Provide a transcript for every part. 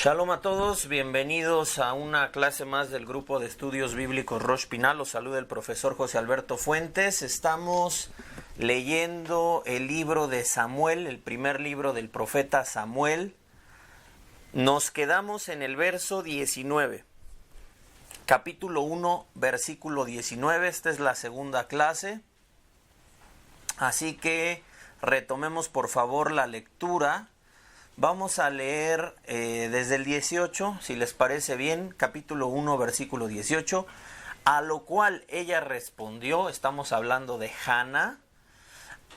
Shalom a todos, bienvenidos a una clase más del grupo de estudios bíblicos Rosh Pinal. Los saluda el profesor José Alberto Fuentes. Estamos leyendo el libro de Samuel, el primer libro del profeta Samuel. Nos quedamos en el verso 19, capítulo 1, versículo 19. Esta es la segunda clase, así que retomemos por favor la lectura. Vamos a leer desde el 18, si les parece bien, capítulo 1, versículo 18, a lo cual ella respondió, estamos hablando de Hana: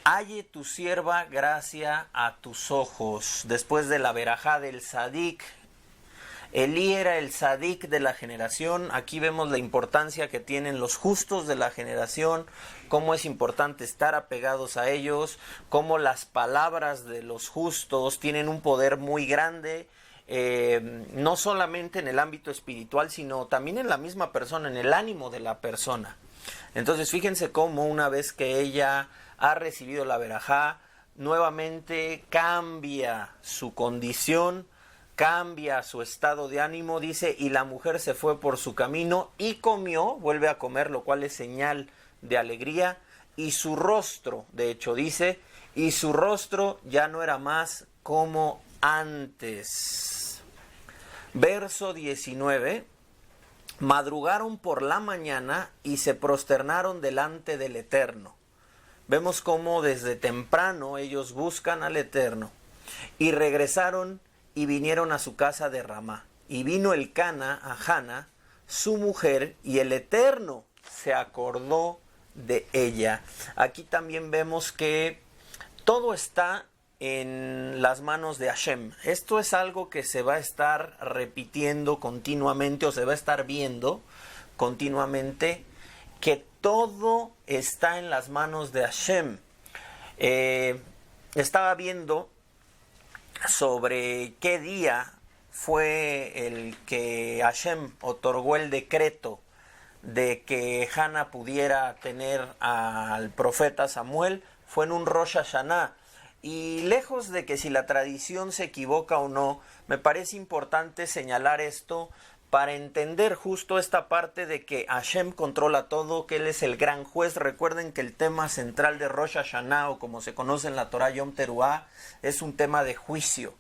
halle tu sierva gracia a tus ojos. Después de la verajá del Sadik, Elí era el Sadik de la generación. Aquí vemos la importancia que tienen los justos de la generación, cómo es importante estar apegados a ellos, cómo las palabras de los justos tienen un poder muy grande, no solamente en el ámbito espiritual, sino también en la misma persona, en el ánimo de la persona. Entonces fíjense cómo una vez que ella ha recibido la verajá, nuevamente cambia su condición, cambia su estado de ánimo. Dice: y la mujer se fue por su camino y comió, vuelve a comer, lo cual es señal de alegría, y su rostro, de hecho dice, y su rostro ya no era más como antes. Verso 19, madrugaron por la mañana y se prosternaron delante del Eterno. Vemos cómo desde temprano ellos buscan al Eterno, y regresaron y vinieron a su casa de Ramá. Y vino Elcana a Hana, su mujer, y el Eterno se acordó de ella. Aquí también vemos que todo está en las manos de Hashem. Esto es algo que se va a estar repitiendo continuamente, o se va a estar viendo continuamente, que todo está en las manos de Hashem. Estaba viendo sobre qué día fue el que Hashem otorgó el decreto de que Hana pudiera tener al profeta Samuel. Fue en un Rosh Hashanah, y lejos de que si la tradición se equivoca o no, me parece importante señalar esto para entender justo esta parte de que Hashem controla todo, que Él es el gran juez. Recuerden que el tema central de Rosh Hashanah, o como se conoce en la Torah Yom Teruah, es un tema de juicio.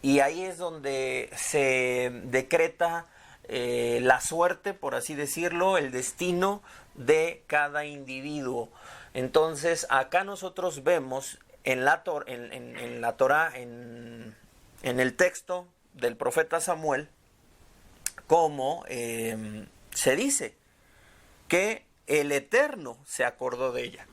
Y ahí es donde se decreta la suerte, por así decirlo, el destino de cada individuo. Entonces, acá nosotros vemos en la Torah, en el texto del profeta Samuel, como se dice que el Eterno se acordó de ella.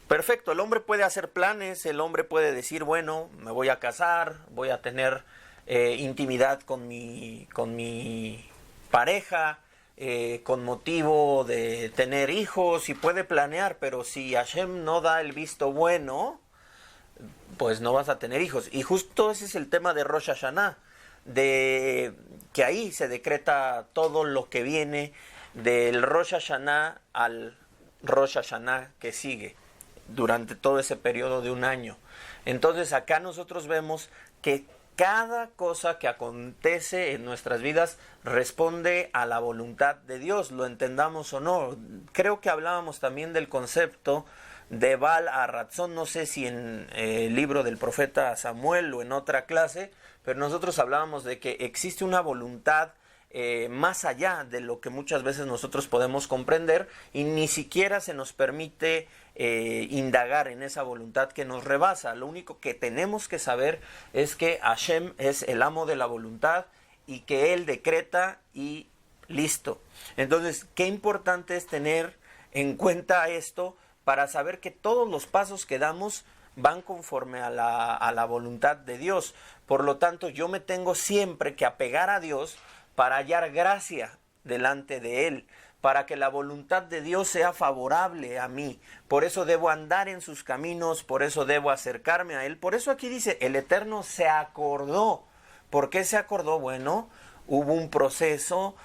Perfecto, el hombre puede hacer planes, el hombre puede decir, bueno, me voy a casar, voy a tener intimidad con mi pareja, con motivo de tener hijos, y puede planear, pero si Hashem no da el visto bueno, pues no vas a tener hijos. Y justo ese es el tema de Rosh Hashanah, de que ahí se decreta todo lo que viene del Rosh Hashanah al Rosh Hashanah que sigue durante todo ese periodo de un año. Entonces acá nosotros vemos que cada cosa que acontece en nuestras vidas responde a la voluntad de Dios, lo entendamos o no. Creo que hablábamos también del concepto de Baal a Ratzón, no sé si en el libro del profeta Samuel o en otra clase, pero nosotros hablábamos de que existe una voluntad más allá de lo que muchas veces nosotros podemos comprender, y ni siquiera se nos permite indagar en esa voluntad que nos rebasa. Lo único que tenemos que saber es que Hashem es el amo de la voluntad y que Él decreta y listo. Entonces, qué importante es tener en cuenta esto para saber que todos los pasos que damos van conforme a la voluntad de Dios. Por lo tanto, yo me tengo siempre que apegar a Dios para hallar gracia delante de Él, para que la voluntad de Dios sea favorable a mí. Por eso debo andar en sus caminos, por eso debo acercarme a Él. Por eso aquí dice, el Eterno se acordó. ¿Por qué se acordó? Bueno, hubo un proceso,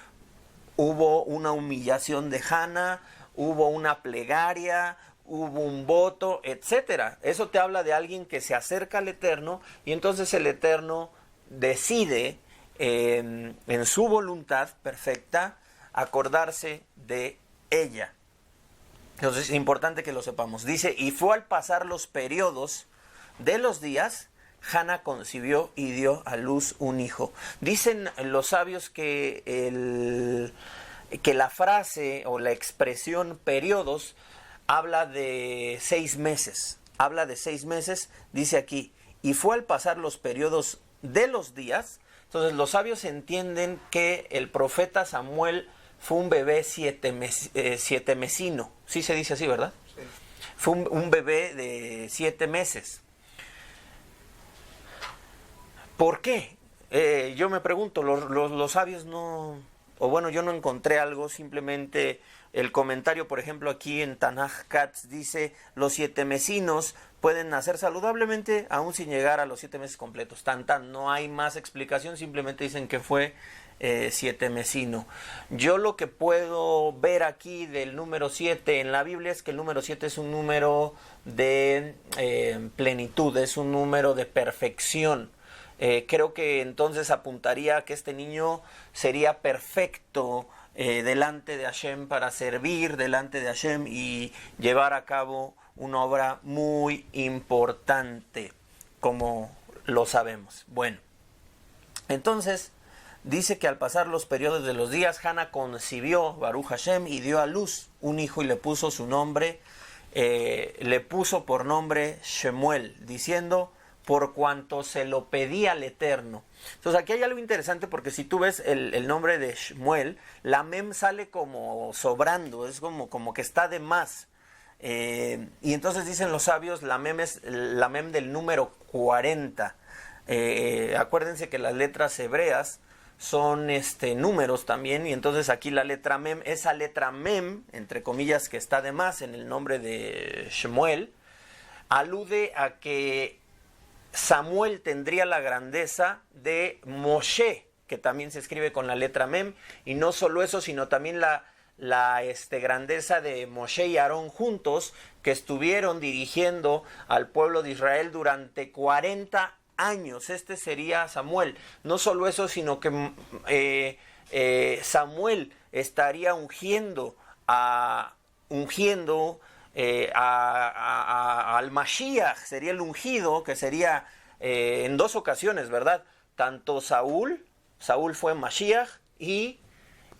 hubo una humillación de Hana, hubo una plegaria, hubo un voto, etcétera. Eso te habla de alguien que se acerca al Eterno, y entonces el Eterno decide en su voluntad perfecta, acordarse de ella. Entonces es importante que lo sepamos. Dice, y fue al pasar los periodos de los días, Hannah concibió y dio a luz un hijo. Dicen los sabios que la frase o la expresión periodos habla de 6 meses. Habla de 6 meses, dice aquí, y fue al pasar los periodos de los días. Entonces los sabios entienden que el profeta Samuel fue un bebé siete mesino. Sí se dice así, ¿verdad? Sí. Fue un bebé de 7 meses. ¿Por qué? Yo me pregunto, los sabios no... O bueno, yo no encontré algo, simplemente el comentario, por ejemplo, aquí en Tanaj Katz dice, los 7 mesinos pueden nacer saludablemente aún sin llegar a los 7 meses completos. No hay más explicación, simplemente dicen que fue 7 mesino. Yo lo que puedo ver aquí del número 7 en la Biblia es que el número 7 es un número de plenitud, es un número de perfección. Creo que entonces apuntaría a que este niño sería perfecto delante de Hashem para servir delante de Hashem y llevar a cabo una obra muy importante, como lo sabemos. Bueno, entonces dice que al pasar los periodos de los días, Hannah concibió, Baruch Hashem, y dio a luz un hijo y le puso su nombre, le puso por nombre Shemuel, diciendo, por cuanto se lo pedía al Eterno. Entonces aquí hay algo interesante porque si tú ves el nombre de Shemuel, la mem sale como sobrando, es como que está de más. Y entonces dicen los sabios, la mem es la mem del número 40. Acuérdense que las letras hebreas son números también, y entonces aquí la letra mem, esa letra mem, entre comillas, que está de más en el nombre de Shemuel, alude a que Samuel tendría la grandeza de Moshe, que también se escribe con la letra mem, y no solo eso, sino también la grandeza de Moshe y Aarón juntos, que estuvieron dirigiendo al pueblo de Israel durante 40 años. Este sería Samuel. No solo eso, sino que Samuel estaría ungiendo al Mashiach, sería el ungido, que sería en 2 ocasiones, ¿verdad? Tanto Saúl fue Mashiach y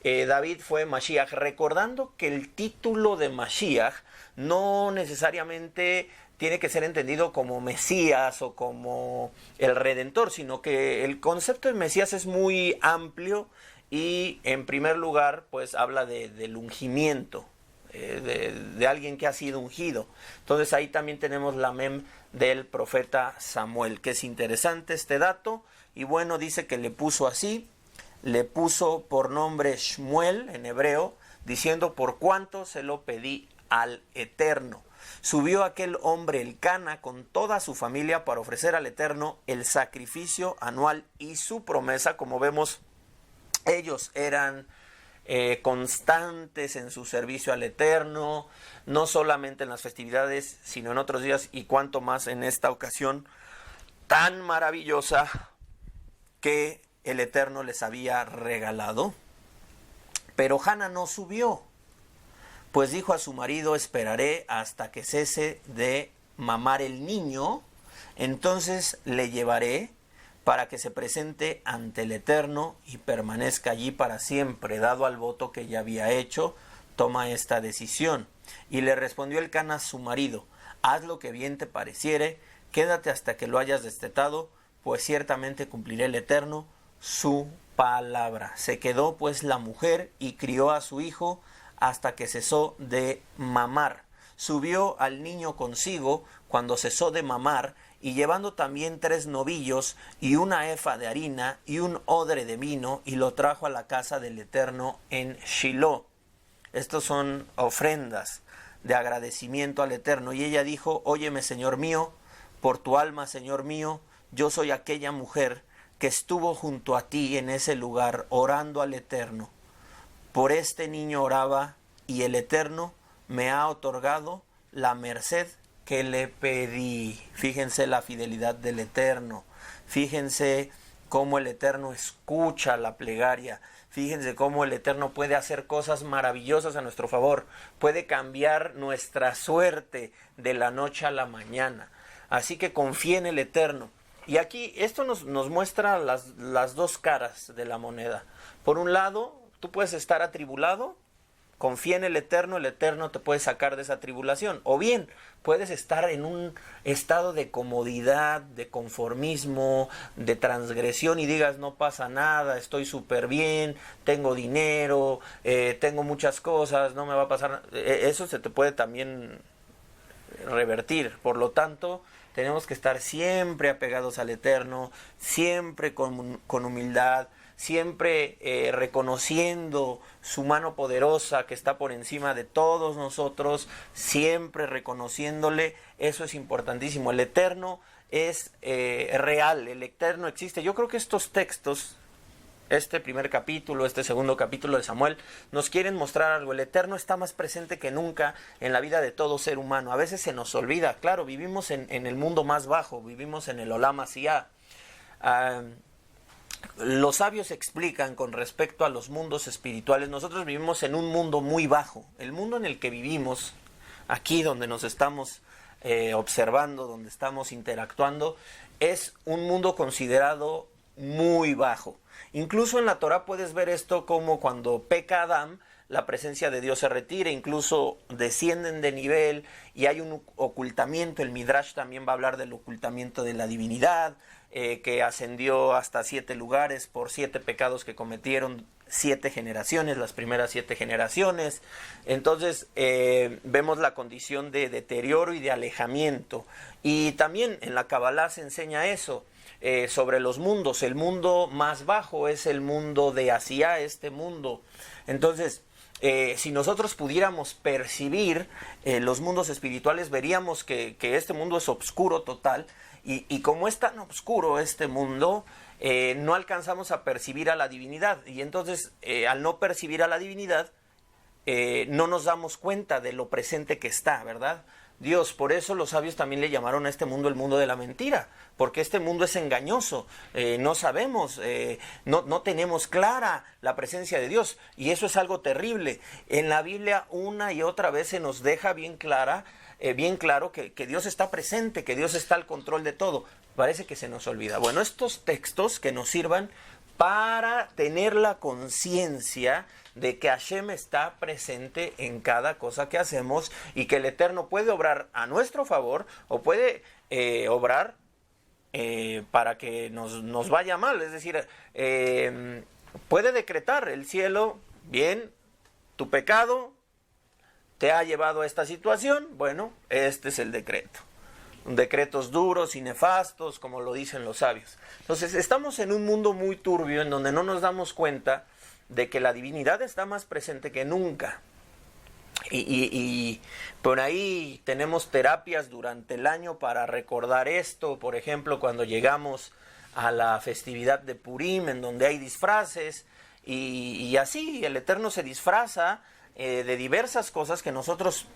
David fue Mashiach, recordando que el título de Mashiach no necesariamente tiene que ser entendido como Mesías o como el Redentor, sino que el concepto de Mesías es muy amplio y en primer lugar pues habla del ungimiento, de alguien que ha sido ungido. Entonces ahí también tenemos la mem del profeta Samuel, que es interesante este dato. Y bueno, dice que le puso así, le puso por nombre Shmuel en hebreo, diciendo, por cuanto se lo pedí al Eterno. Subió aquel hombre Elcana con toda su familia para ofrecer al Eterno el sacrificio anual y su promesa. Como vemos, ellos eran constantes en su servicio al Eterno, no solamente en las festividades, sino en otros días, y cuanto más en esta ocasión tan maravillosa que el Eterno les había regalado. Pero Hannah no subió, pues dijo a su marido, esperaré hasta que cese de mamar el niño, entonces le llevaré para que se presente ante el Eterno y permanezca allí para siempre. Dado al voto que ya había hecho, toma esta decisión. Y le respondió Elcana su marido, haz lo que bien te pareciere, quédate hasta que lo hayas destetado, pues ciertamente cumpliré el Eterno su palabra. Se quedó pues la mujer y crió a su hijo hasta que cesó de mamar. Subió al niño consigo cuando cesó de mamar, y llevando también 3 novillos y una efa de harina y un odre de vino, y lo trajo a la casa del Eterno en Shiloh. Estos son ofrendas de agradecimiento al Eterno. Y ella dijo, óyeme, Señor mío, por tu alma, Señor mío, yo soy aquella mujer que estuvo junto a ti en ese lugar orando al Eterno. Por este niño oraba, y el Eterno me ha otorgado la merced que le pedí. Fíjense la fidelidad del Eterno. Fíjense cómo el Eterno escucha la plegaria. Fíjense cómo el Eterno puede hacer cosas maravillosas a nuestro favor. Puede cambiar nuestra suerte de la noche a la mañana. Así que confía en el Eterno. Y aquí esto nos muestra las dos caras de la moneda. Por un lado, tú puedes estar atribulado. Confía en el Eterno te puede sacar de esa tribulación. O bien, puedes estar en un estado de comodidad, de conformismo, de transgresión y digas, no pasa nada, estoy súper bien, tengo dinero, tengo muchas cosas, no me va a pasar nada. Eso se te puede también revertir. Por lo tanto, tenemos que estar siempre apegados al Eterno, siempre con humildad, siempre reconociendo su mano poderosa que está por encima de todos nosotros, siempre reconociéndole. Eso es importantísimo. El Eterno es real, el Eterno existe. Yo creo que estos textos, este primer capítulo, este segundo capítulo de Samuel, nos quieren mostrar algo. El Eterno está más presente que nunca en la vida de todo ser humano. A veces se nos olvida. Claro, vivimos en el mundo más bajo, vivimos en el Olam Asiá. Los sabios explican con respecto a los mundos espirituales, nosotros vivimos en un mundo muy bajo. El mundo en el que vivimos, aquí donde nos estamos observando, donde estamos interactuando, es un mundo considerado muy bajo. Incluso en la Torah puedes ver esto como cuando peca Adán, la presencia de Dios se retira, incluso descienden de nivel y hay un ocultamiento. El Midrash también va a hablar del ocultamiento de la divinidad, que ascendió hasta 7 lugares por 7 pecados que cometieron 7 generaciones, las primeras 7 generaciones. Entonces vemos la condición de deterioro y de alejamiento. Y también en la Kabbalah se enseña eso. Sobre los mundos, el mundo más bajo es el mundo de Asiá, este mundo. Entonces, si nosotros pudiéramos percibir los mundos espirituales, veríamos que este mundo es oscuro total, y como es tan oscuro este mundo, no alcanzamos a percibir a la divinidad, y entonces al no percibir a la divinidad, no nos damos cuenta de lo presente que está, ¿verdad? Dios, por eso los sabios también le llamaron a este mundo el mundo de la mentira, porque este mundo es engañoso, no sabemos, no tenemos clara la presencia de Dios, y eso es algo terrible. En la Biblia una y otra vez se nos deja bien claro que Dios está presente, que Dios está al control de todo. Parece que se nos olvida. Bueno, estos textos que nos sirvan para tener la conciencia de que Hashem está presente en cada cosa que hacemos y que el Eterno puede obrar a nuestro favor o puede obrar para que nos vaya mal. Es decir, puede decretar el cielo, bien, tu pecado te ha llevado a esta situación, bueno, este es el decreto. Decretos duros y nefastos, como lo dicen los sabios. Entonces, estamos en un mundo muy turbio en donde no nos damos cuenta de que la divinidad está más presente que nunca. Y por ahí tenemos terapias durante el año para recordar esto. Por ejemplo, cuando llegamos a la festividad de Purim, en donde hay disfraces, y así el Eterno se disfraza de diversas cosas que nosotros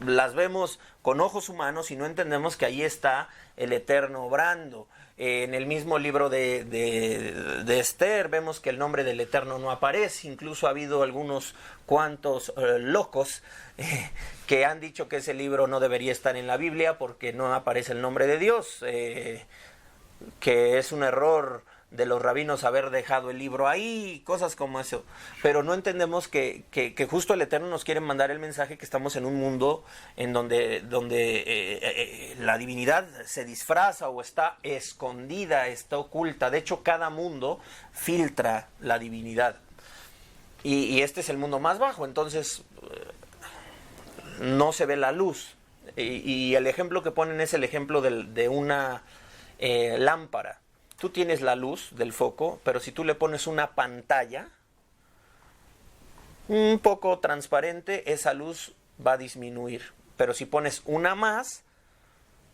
las vemos con ojos humanos y no entendemos que ahí está el Eterno obrando. En el mismo libro de Esther vemos que el nombre del Eterno no aparece. Incluso ha habido algunos cuantos locos que han dicho que ese libro no debería estar en la Biblia porque no aparece el nombre de Dios, que es un error de los rabinos haber dejado el libro ahí, cosas como eso. Pero no entendemos que justo el Eterno nos quiere mandar el mensaje que estamos en un mundo en donde la divinidad se disfraza o está escondida, está oculta. De hecho, cada mundo filtra la divinidad. Y este es el mundo más bajo, entonces no se ve la luz. Y el ejemplo que ponen es el ejemplo de una lámpara. Tú tienes la luz del foco, pero si tú le pones una pantalla un poco transparente, esa luz va a disminuir. Pero si pones una más,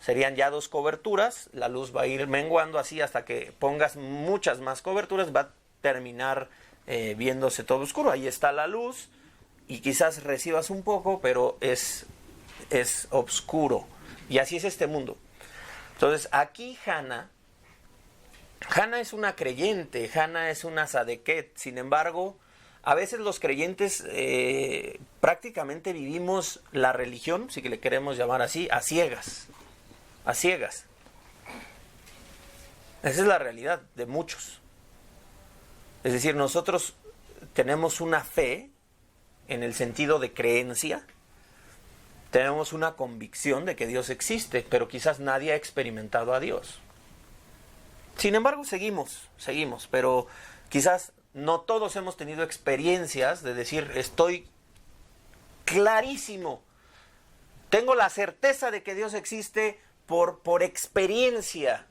serían ya 2 coberturas, la luz va a ir menguando así hasta que pongas muchas más coberturas, va a terminar viéndose todo oscuro. Ahí está la luz y quizás recibas un poco, pero es oscuro. Y así es este mundo. Entonces aquí Hannah Hannah es una creyente, Hannah es una sadequet. Sin embargo, a veces los creyentes prácticamente vivimos la religión, si que le queremos llamar así, a ciegas. A ciegas. Esa es la realidad de muchos. Es decir, nosotros tenemos una fe en el sentido de creencia, tenemos una convicción de que Dios existe, pero quizás nadie ha experimentado a Dios. Sin embargo, seguimos, pero quizás no todos hemos tenido experiencias de decir, estoy clarísimo, tengo la certeza de que Dios existe por experiencia.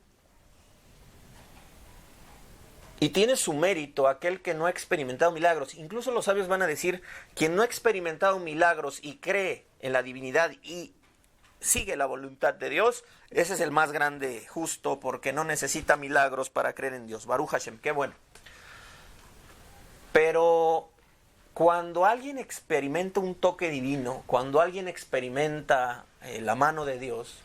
Y tiene su mérito aquel que no ha experimentado milagros. Incluso los sabios van a decir, quien no ha experimentado milagros y cree en la divinidad y sigue la voluntad de Dios, ese es el más grande justo, porque no necesita milagros para creer en Dios. Baruch Hashem, qué bueno. Pero cuando alguien experimenta un toque divino, cuando alguien experimenta la mano de Dios,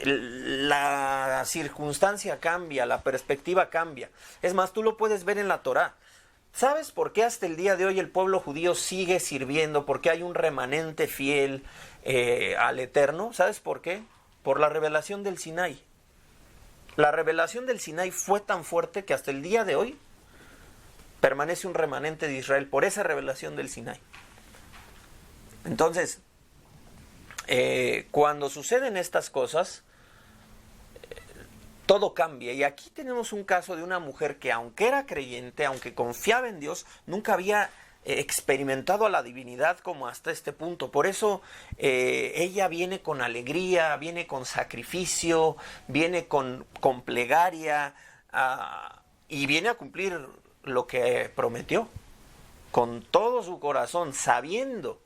la circunstancia cambia, la perspectiva cambia. Es más, tú lo puedes ver en la Torá. ¿Sabes por qué hasta el día de hoy el pueblo judío sigue sirviendo? ¿Por qué hay un remanente fiel al Eterno? ¿Sabes por qué? Por la revelación del Sinaí. La revelación del Sinaí fue tan fuerte que hasta el día de hoy permanece un remanente de Israel por esa revelación del Sinaí. Entonces, cuando suceden estas cosas, todo cambia. Y aquí tenemos un caso de una mujer que, aunque era creyente, aunque confiaba en Dios, nunca había experimentado a la divinidad como hasta este punto. Por eso ella viene con alegría, viene con sacrificio, viene con plegaria, y viene a cumplir lo que prometió con todo su corazón, sabiendo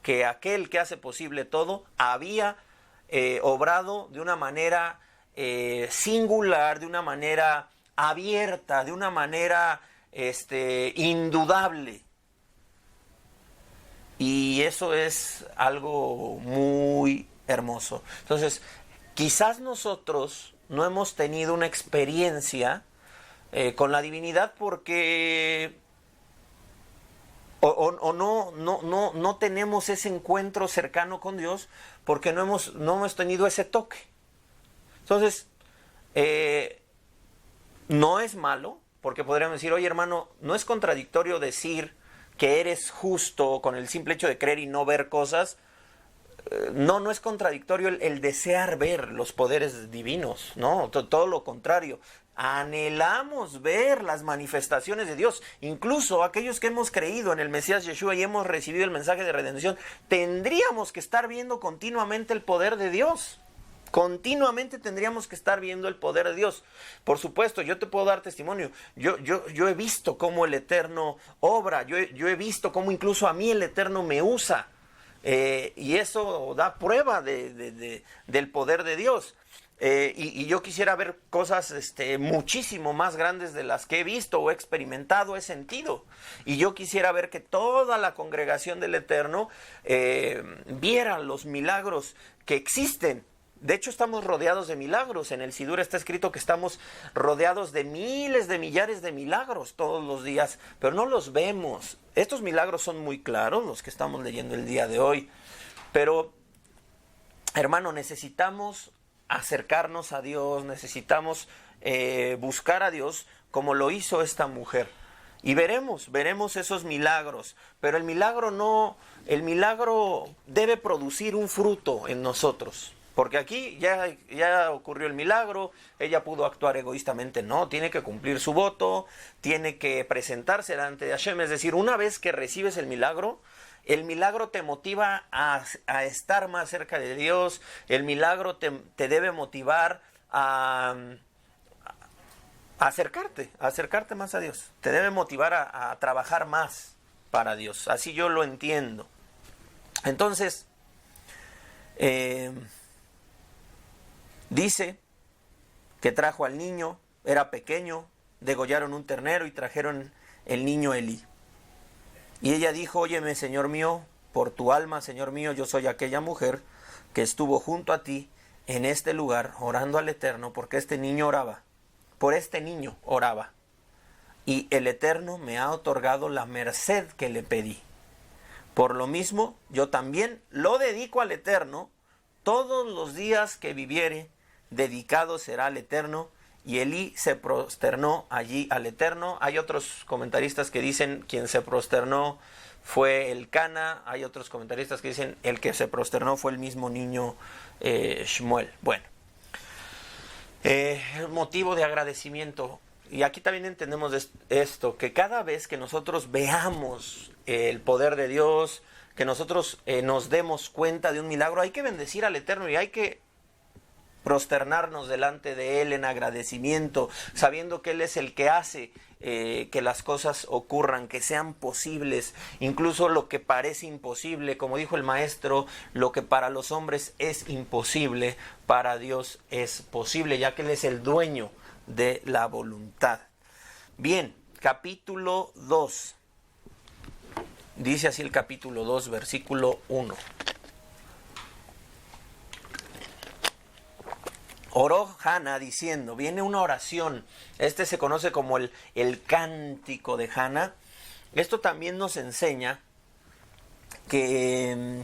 que aquel que hace posible todo había obrado de una manera singular, de una manera abierta, de una manera indudable. Y eso es algo muy hermoso. Entonces, quizás nosotros no hemos tenido una experiencia con la divinidad porque no tenemos ese encuentro cercano con Dios porque no hemos tenido ese toque. Entonces, no es malo, porque podríamos decir, oye hermano, no es contradictorio decir que eres justo con el simple hecho de creer y no ver cosas. No es contradictorio el desear ver los poderes divinos, no, todo lo contrario. Anhelamos ver las manifestaciones de Dios. Incluso aquellos que hemos creído en el Mesías Yeshua y hemos recibido el mensaje de redención, tendríamos que estar viendo continuamente el poder de Dios. Continuamente tendríamos que estar viendo el poder de Dios. Por supuesto, yo te puedo dar testimonio. Yo he visto cómo el Eterno obra. Yo he visto cómo incluso a mí el Eterno me usa. Y eso da prueba del poder de Dios. Y yo quisiera ver cosas muchísimo más grandes de las que he visto o he experimentado, he sentido. Y yo quisiera ver que toda la congregación del Eterno viera los milagros que existen. De hecho, estamos rodeados de milagros. En el Sidur está escrito que estamos rodeados de miles de millares de milagros todos los días, pero no los vemos. Estos milagros son muy claros, los que estamos leyendo el día de hoy. Pero, hermano, necesitamos acercarnos a Dios, necesitamos buscar a Dios como lo hizo esta mujer. Y veremos esos milagros. Pero el milagro debe producir un fruto en nosotros. Porque aquí ya ocurrió el milagro, ella pudo actuar egoístamente, no, tiene que cumplir su voto, tiene que presentarse delante de Hashem. Es decir, una vez que recibes el milagro te motiva a estar más cerca de Dios, el milagro te debe motivar a acercarte más a Dios, te debe motivar a trabajar más para Dios, así yo lo entiendo. Entonces, dice que trajo al niño, era pequeño, degollaron un ternero y trajeron el niño Elí. Y ella dijo, óyeme, Señor mío, por tu alma, Señor mío, yo soy aquella mujer que estuvo junto a ti en este lugar orando al Eterno porque este niño oraba. Por este niño oraba. Y el Eterno me ha otorgado la merced que le pedí. Por lo mismo, yo también lo dedico al Eterno. Todos los días que viviere, dedicado será al Eterno. Y Elí se prosternó allí al Eterno. Hay otros comentaristas que dicen quien se prosternó fue el Cana. Hay otros comentaristas que dicen el que se prosternó fue el mismo niño Shmuel. Bueno, motivo de agradecimiento. Y aquí también entendemos esto, que cada vez que nosotros veamos el poder de Dios, que nosotros nos demos cuenta de un milagro, hay que bendecir al Eterno y hay que prosternarnos delante de Él en agradecimiento, sabiendo que Él es el que hace que las cosas ocurran, que sean posibles, incluso lo que parece imposible, como dijo el maestro, lo que para los hombres es imposible, para Dios es posible, ya que Él es el dueño de la voluntad. Bien, capítulo 2. Dice así el capítulo 2, versículo 1. Oró Hana diciendo, viene una oración, este se conoce como el cántico de Hana. Esto también nos enseña que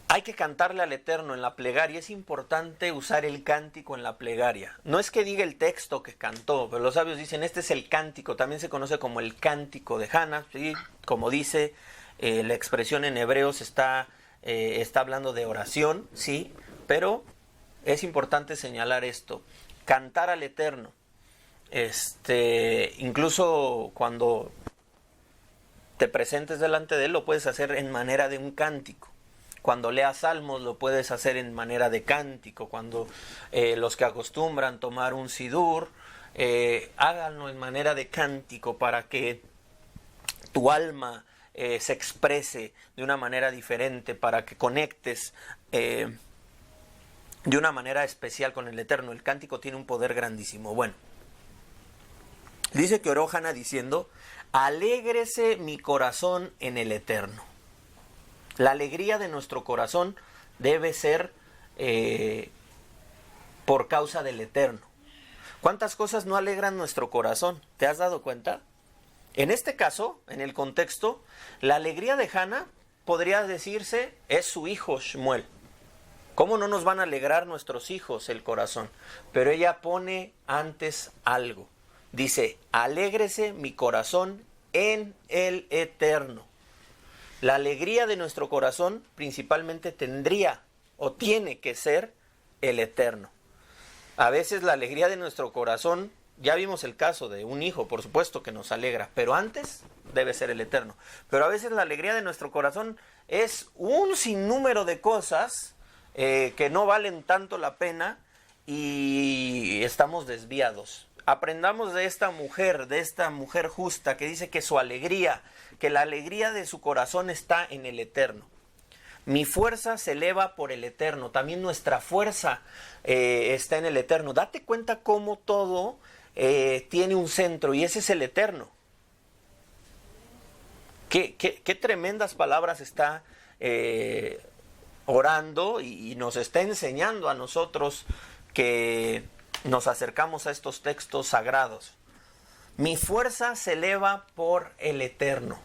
hay que cantarle al Eterno en la plegaria. Es importante usar el cántico en la plegaria. No es que diga el texto que cantó, pero los sabios dicen, este es el cántico, también se conoce como el cántico de Hana, ¿sí? Como dice la expresión en hebreos, está hablando de oración, sí, pero es importante señalar esto, cantar al Eterno. Incluso cuando te presentes delante de Él, lo puedes hacer en manera de un cántico. Cuando leas salmos, lo puedes hacer en manera de cántico. Cuando los que acostumbran tomar un sidur, háganlo en manera de cántico para que tu alma se exprese de una manera diferente, para que conectes de una manera especial con el Eterno. El cántico tiene un poder grandísimo. Bueno, dice que oró Hana diciendo, alégrese mi corazón en el Eterno. La alegría de nuestro corazón debe ser por causa del Eterno. ¿Cuántas cosas no alegran nuestro corazón? ¿Te has dado cuenta? En este caso, en el contexto, la alegría de Hana podría decirse es su hijo Shmuel. ¿Cómo no nos van a alegrar nuestros hijos el corazón? Pero ella pone antes algo. Dice, alégrese mi corazón en el Eterno. La alegría de nuestro corazón principalmente tendría o tiene que ser el Eterno. A veces la alegría de nuestro corazón, ya vimos el caso de un hijo, por supuesto que nos alegra, pero antes debe ser el Eterno. Pero a veces la alegría de nuestro corazón es un sinnúmero de cosas que no valen tanto la pena y estamos desviados. Aprendamos de esta mujer justa que dice que su alegría, que la alegría de su corazón está en el Eterno. Mi fuerza se eleva por el Eterno, también nuestra fuerza está en el Eterno. Date cuenta cómo todo tiene un centro y ese es el Eterno. Qué tremendas palabras está orando y nos está enseñando a nosotros que nos acercamos a estos textos sagrados. Mi fuerza se eleva por el Eterno.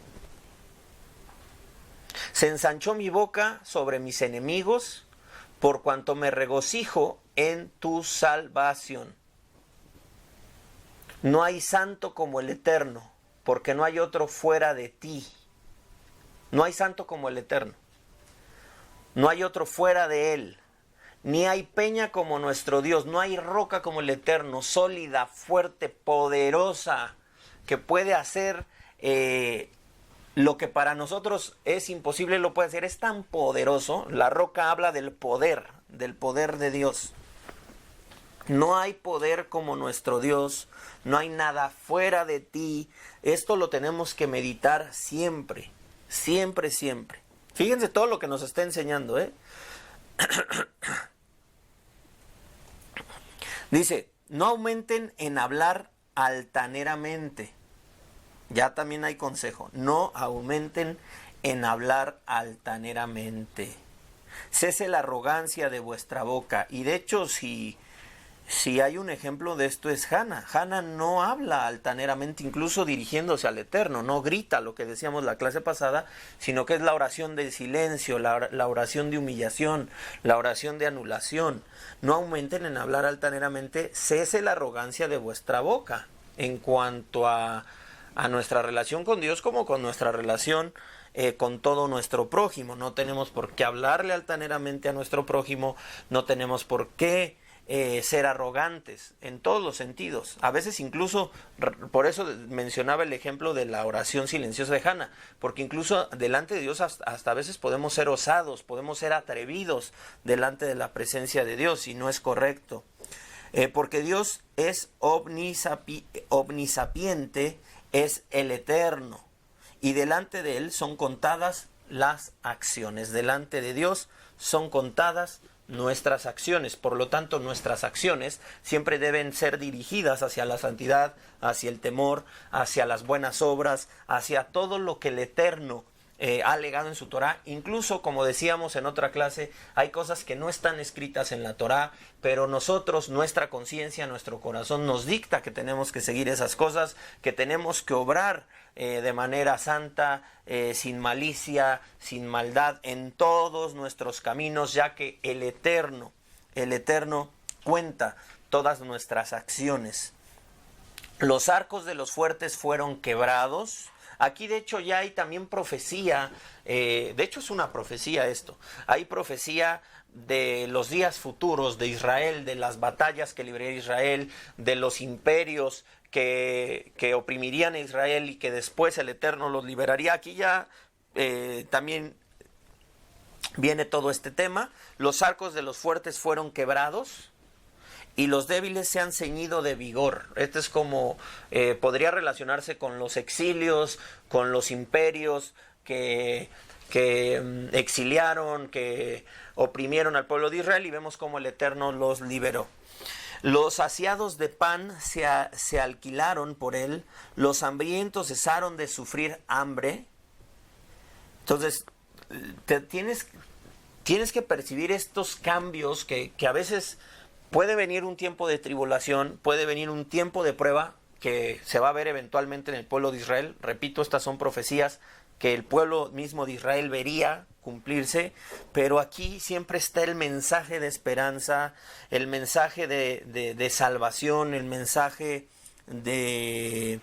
Se ensanchó mi boca sobre mis enemigos, por cuanto me regocijo en tu salvación. No hay santo como el Eterno, porque no hay otro fuera de ti. No hay santo como el Eterno. No hay otro fuera de Él. Ni hay peña como nuestro Dios, no hay roca como el Eterno, sólida, fuerte, poderosa, que puede hacer lo que para nosotros es imposible, lo puede hacer. Es tan poderoso, la roca habla del poder de Dios. No hay poder como nuestro Dios, no hay nada fuera de ti. Esto lo tenemos que meditar siempre, siempre, siempre. Fíjense todo lo que nos está enseñando, Dice, no aumenten en hablar altaneramente. Ya también hay consejo. No aumenten en hablar altaneramente. Cese la arrogancia de vuestra boca. Y de hecho, si hay un ejemplo de esto es Hannah. Hannah no habla altaneramente, incluso dirigiéndose al Eterno, no grita, lo que decíamos la clase pasada, sino que es la oración del silencio, la oración de humillación, la oración de anulación. No aumenten en hablar altaneramente, cese la arrogancia de vuestra boca. En cuanto a nuestra relación con Dios, como con nuestra relación con todo nuestro prójimo. No tenemos por qué hablarle altaneramente a nuestro prójimo, no tenemos por qué ser arrogantes en todos los sentidos. A veces incluso, por eso mencionaba el ejemplo de la oración silenciosa de Hannah, porque incluso delante de Dios hasta a veces podemos ser osados, podemos ser atrevidos delante de la presencia de Dios, y no es correcto. Porque Dios es omnisapiente, es el Eterno, y delante de Él son contadas las acciones. Delante de Dios son contadas nuestras acciones. Por lo tanto, nuestras acciones siempre deben ser dirigidas hacia la santidad, hacia el temor, hacia las buenas obras, hacia todo lo que el Eterno ha legado en su Torá. Incluso, como decíamos en otra clase, hay cosas que no están escritas en la Torá, pero nosotros, nuestra conciencia, nuestro corazón nos dicta que tenemos que seguir esas cosas, que tenemos que obrar de manera santa, sin malicia, sin maldad, en todos nuestros caminos, ya que el Eterno cuenta todas nuestras acciones. Los arcos de los fuertes fueron quebrados. Aquí de hecho ya hay también profecía, de hecho es una profecía esto, hay profecía de los días futuros de Israel, de las batallas que libraría Israel, de los imperios que oprimirían a Israel y que después el Eterno los liberaría. Aquí ya también viene todo este tema. Los arcos de los fuertes fueron quebrados y los débiles se han ceñido de vigor. Este es como, podría relacionarse con los exilios, con los imperios que exiliaron, que oprimieron al pueblo de Israel, y vemos cómo el Eterno los liberó. Los saciados de pan se alquilaron por él, los hambrientos cesaron de sufrir hambre. Entonces, tienes que percibir estos cambios que a veces puede venir un tiempo de tribulación, puede venir un tiempo de prueba que se va a ver eventualmente en el pueblo de Israel. Repito, estas son profecías que el pueblo mismo de Israel vería cumplirse, pero aquí siempre está el mensaje de esperanza, el mensaje de salvación, el mensaje de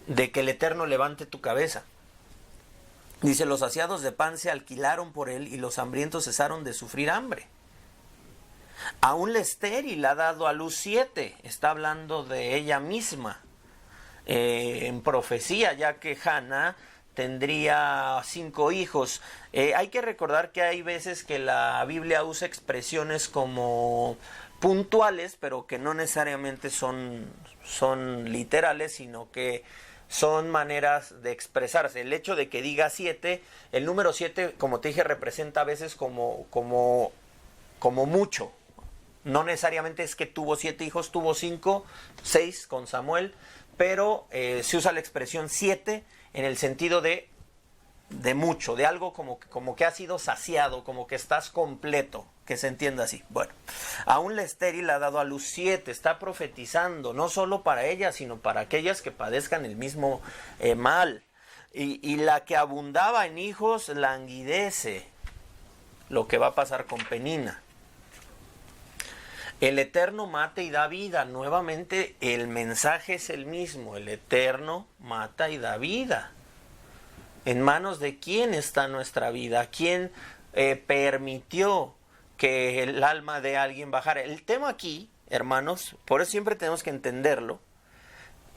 que el Eterno levante tu cabeza. Dice, los saciados de pan se alquilaron por él y los hambrientos cesaron de sufrir hambre. Aún la estéril ha dado a luz 7, está hablando de ella misma en profecía, ya que Hannah tendría 5 hijos. Hay que recordar que hay veces que la Biblia usa expresiones como puntuales, pero que no necesariamente son literales, sino que son maneras de expresarse. El hecho de que diga 7, el número 7, como te dije, representa a veces como mucho. No necesariamente es que tuvo 7 hijos, tuvo 5, 6 con Samuel, pero se usa la expresión 7 en el sentido de mucho, de algo como que ha sido saciado, como que estás completo, que se entienda así. Bueno, aún la estéril ha dado a luz 7, está profetizando, no solo para ella, sino para aquellas que padezcan el mismo mal. Y la que abundaba en hijos languidece, lo que va a pasar con Penina. El Eterno mata y da vida. Nuevamente el mensaje es el mismo. El Eterno mata y da vida. ¿En manos de quién está nuestra vida? ¿Quién permitió que el alma de alguien bajara? El tema aquí, hermanos, por eso siempre tenemos que entenderlo.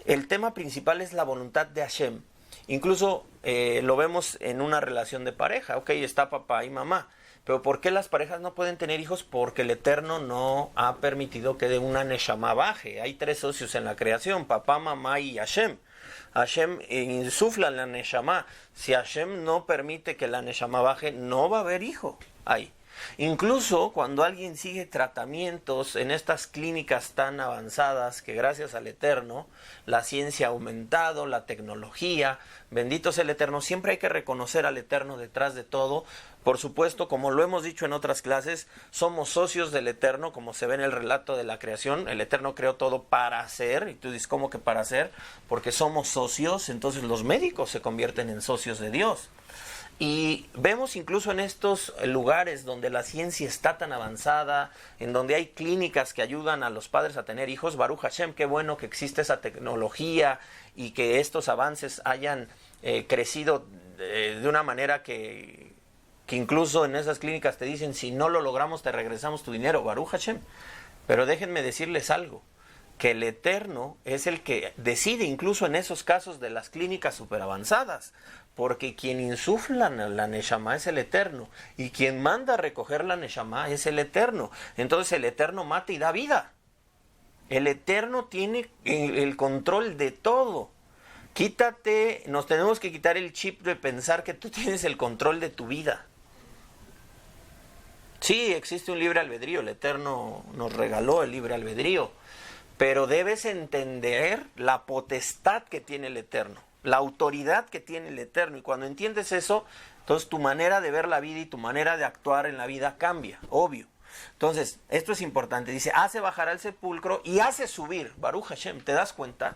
El tema principal es la voluntad de Hashem. Incluso lo vemos en una relación de pareja. Ok, está papá y mamá. Pero ¿por qué las parejas no pueden tener hijos? Porque el Eterno no ha permitido que de una Neshama baje. Hay 3 socios en la creación, papá, mamá y Hashem. Hashem insufla la Neshama. Si Hashem no permite que la Neshama baje, no va a haber hijo ahí. Incluso cuando alguien sigue tratamientos en estas clínicas tan avanzadas que gracias al Eterno, la ciencia ha aumentado, la tecnología, bendito sea el Eterno, siempre hay que reconocer al Eterno detrás de todo. Por supuesto, como lo hemos dicho en otras clases, somos socios del Eterno, como se ve en el relato de la creación. El Eterno creó todo para hacer, y tú dices, ¿cómo que para hacer? Porque somos socios, entonces los médicos se convierten en socios de Dios. Y vemos incluso en estos lugares donde la ciencia está tan avanzada, en donde hay clínicas que ayudan a los padres a tener hijos, Baruch Hashem, qué bueno que existe esa tecnología y que estos avances hayan crecido de una manera que incluso en esas clínicas te dicen, si no lo logramos te regresamos tu dinero, Baruch Hashem. Pero déjenme decirles algo, que el Eterno es el que decide incluso en esos casos de las clínicas superavanzadas, porque quien insufla la Neshama es el Eterno, y quien manda a recoger la Neshama es el Eterno. Entonces el Eterno mata y da vida. El Eterno tiene el control de todo. Quítate, nos tenemos que quitar el chip de pensar que tú tienes el control de tu vida. Sí, existe un libre albedrío, el Eterno nos regaló el libre albedrío, pero debes entender la potestad que tiene el Eterno, la autoridad que tiene el Eterno, y cuando entiendes eso, entonces tu manera de ver la vida y tu manera de actuar en la vida cambia, obvio. Entonces, esto es importante, dice, hace bajar al sepulcro y hace subir, Baruch Hashem, ¿te das cuenta?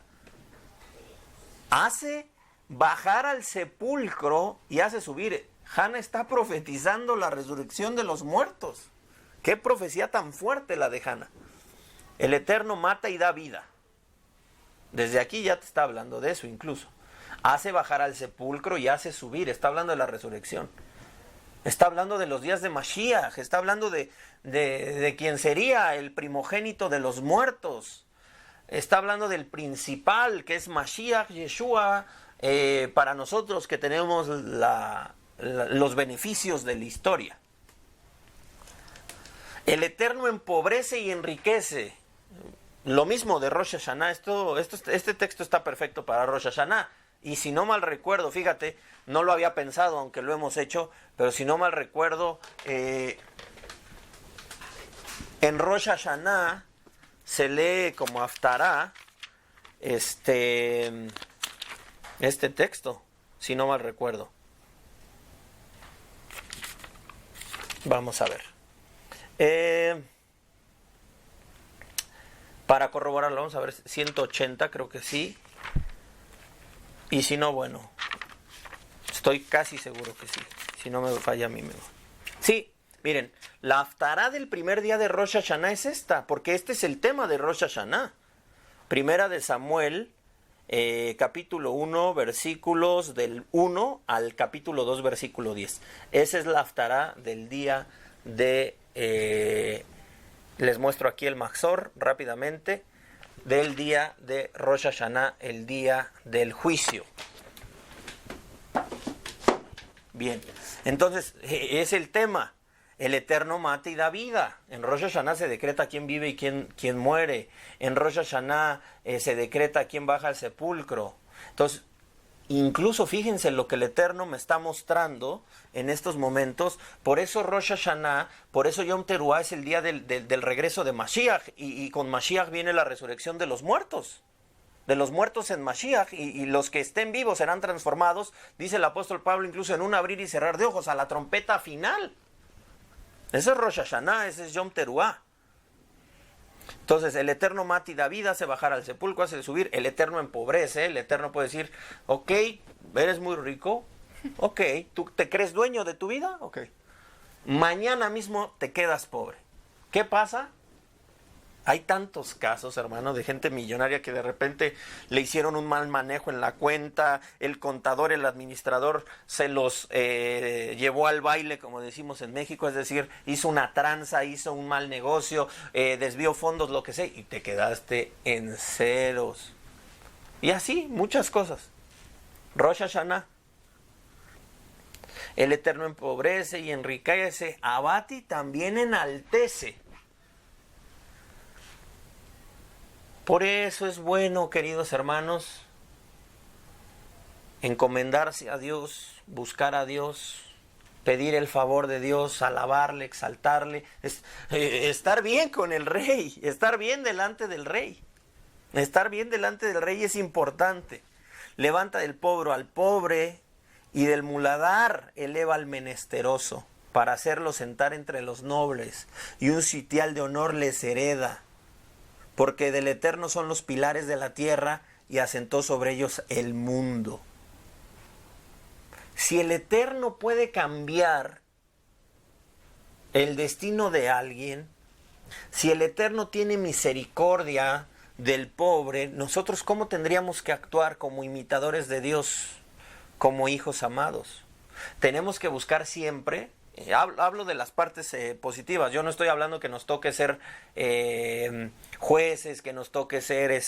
Hace bajar al sepulcro y hace subir. Hannah está profetizando la resurrección de los muertos. Qué profecía tan fuerte la de Hannah. El Eterno mata y da vida. Desde aquí ya te está hablando de eso incluso. Hace bajar al sepulcro y hace subir. Está hablando de la resurrección. Está hablando de los días de Mashiach. Está hablando de quien sería el primogénito de los muertos. Está hablando del principal, que es Mashiach, Yeshua, para nosotros que tenemos los beneficios de la historia. El Eterno empobrece y enriquece. Lo mismo de Rosh Hashanah. Este texto está perfecto para Rosh Hashanah. Y si no mal recuerdo, fíjate, no lo había pensado, aunque lo hemos hecho, pero si no mal recuerdo, en Rosh Hashanah se lee como Haftará este texto, si no mal recuerdo. Vamos a ver. Para corroborarlo, vamos a ver, 180 creo que sí. Y si no, bueno, estoy casi seguro que sí. Si no me falla a mí mejor. Sí, miren, la Haftará del primer día de Rosh Hashanah es esta, porque este es el tema de Rosh Hashanah. Primera de Samuel, capítulo 1, versículos del 1 al capítulo 2, versículo 10. Esa es la Haftará del día de... les muestro aquí el Maxor rápidamente, del día de Rosh Hashanah, el día del juicio. Bien, entonces es el tema. El Eterno mata y da vida. En Rosh Hashanah se decreta quién vive y quién muere. En Rosh Hashanah se decreta quién baja al sepulcro. Entonces, incluso fíjense lo que el Eterno me está mostrando en estos momentos. Por eso Rosh Hashanah, por eso Yom Teruah es el día del regreso de Mashiach. Y con Mashiach viene la resurrección de los muertos. De los muertos en Mashiach. Y los que estén vivos serán transformados, dice el apóstol Pablo, incluso en un abrir y cerrar de ojos, a la trompeta final. Ese es Rosh Hashanah, ese es Yom Teruah. Entonces, el Eterno mata y da vida, hace bajar al sepulcro, hace subir. El Eterno empobrece. El Eterno puede decir, ok, eres muy rico. Ok, ¿tú te crees dueño de tu vida? Ok. Mañana mismo te quedas pobre. ¿Qué pasa? Hay tantos casos, hermano, de gente millonaria que de repente le hicieron un mal manejo en la cuenta, el contador, el administrador se los llevó al baile, como decimos en México, es decir, hizo una tranza, hizo un mal negocio, desvió fondos, lo que sea, y te quedaste en ceros. Y así, muchas cosas. Rosh Hashanah. El Eterno empobrece y enriquece, abate y también enaltece. Por eso es bueno, queridos hermanos, encomendarse a Dios, buscar a Dios, pedir el favor de Dios, alabarle, exaltarle, estar bien con el rey, estar bien delante del rey. Estar bien delante del rey es importante. Levanta del pobre al pobre y del muladar eleva al menesteroso para hacerlo sentar entre los nobles, y un sitial de honor les hereda, porque del Eterno son los pilares de la tierra y asentó sobre ellos el mundo. Si el Eterno puede cambiar el destino de alguien, si el Eterno tiene misericordia del pobre, nosotros ¿cómo tendríamos que actuar como imitadores de Dios, como hijos amados? Tenemos que buscar siempre, hablo de las partes positivas, yo no estoy hablando que nos toque ser jueces, que nos toque ser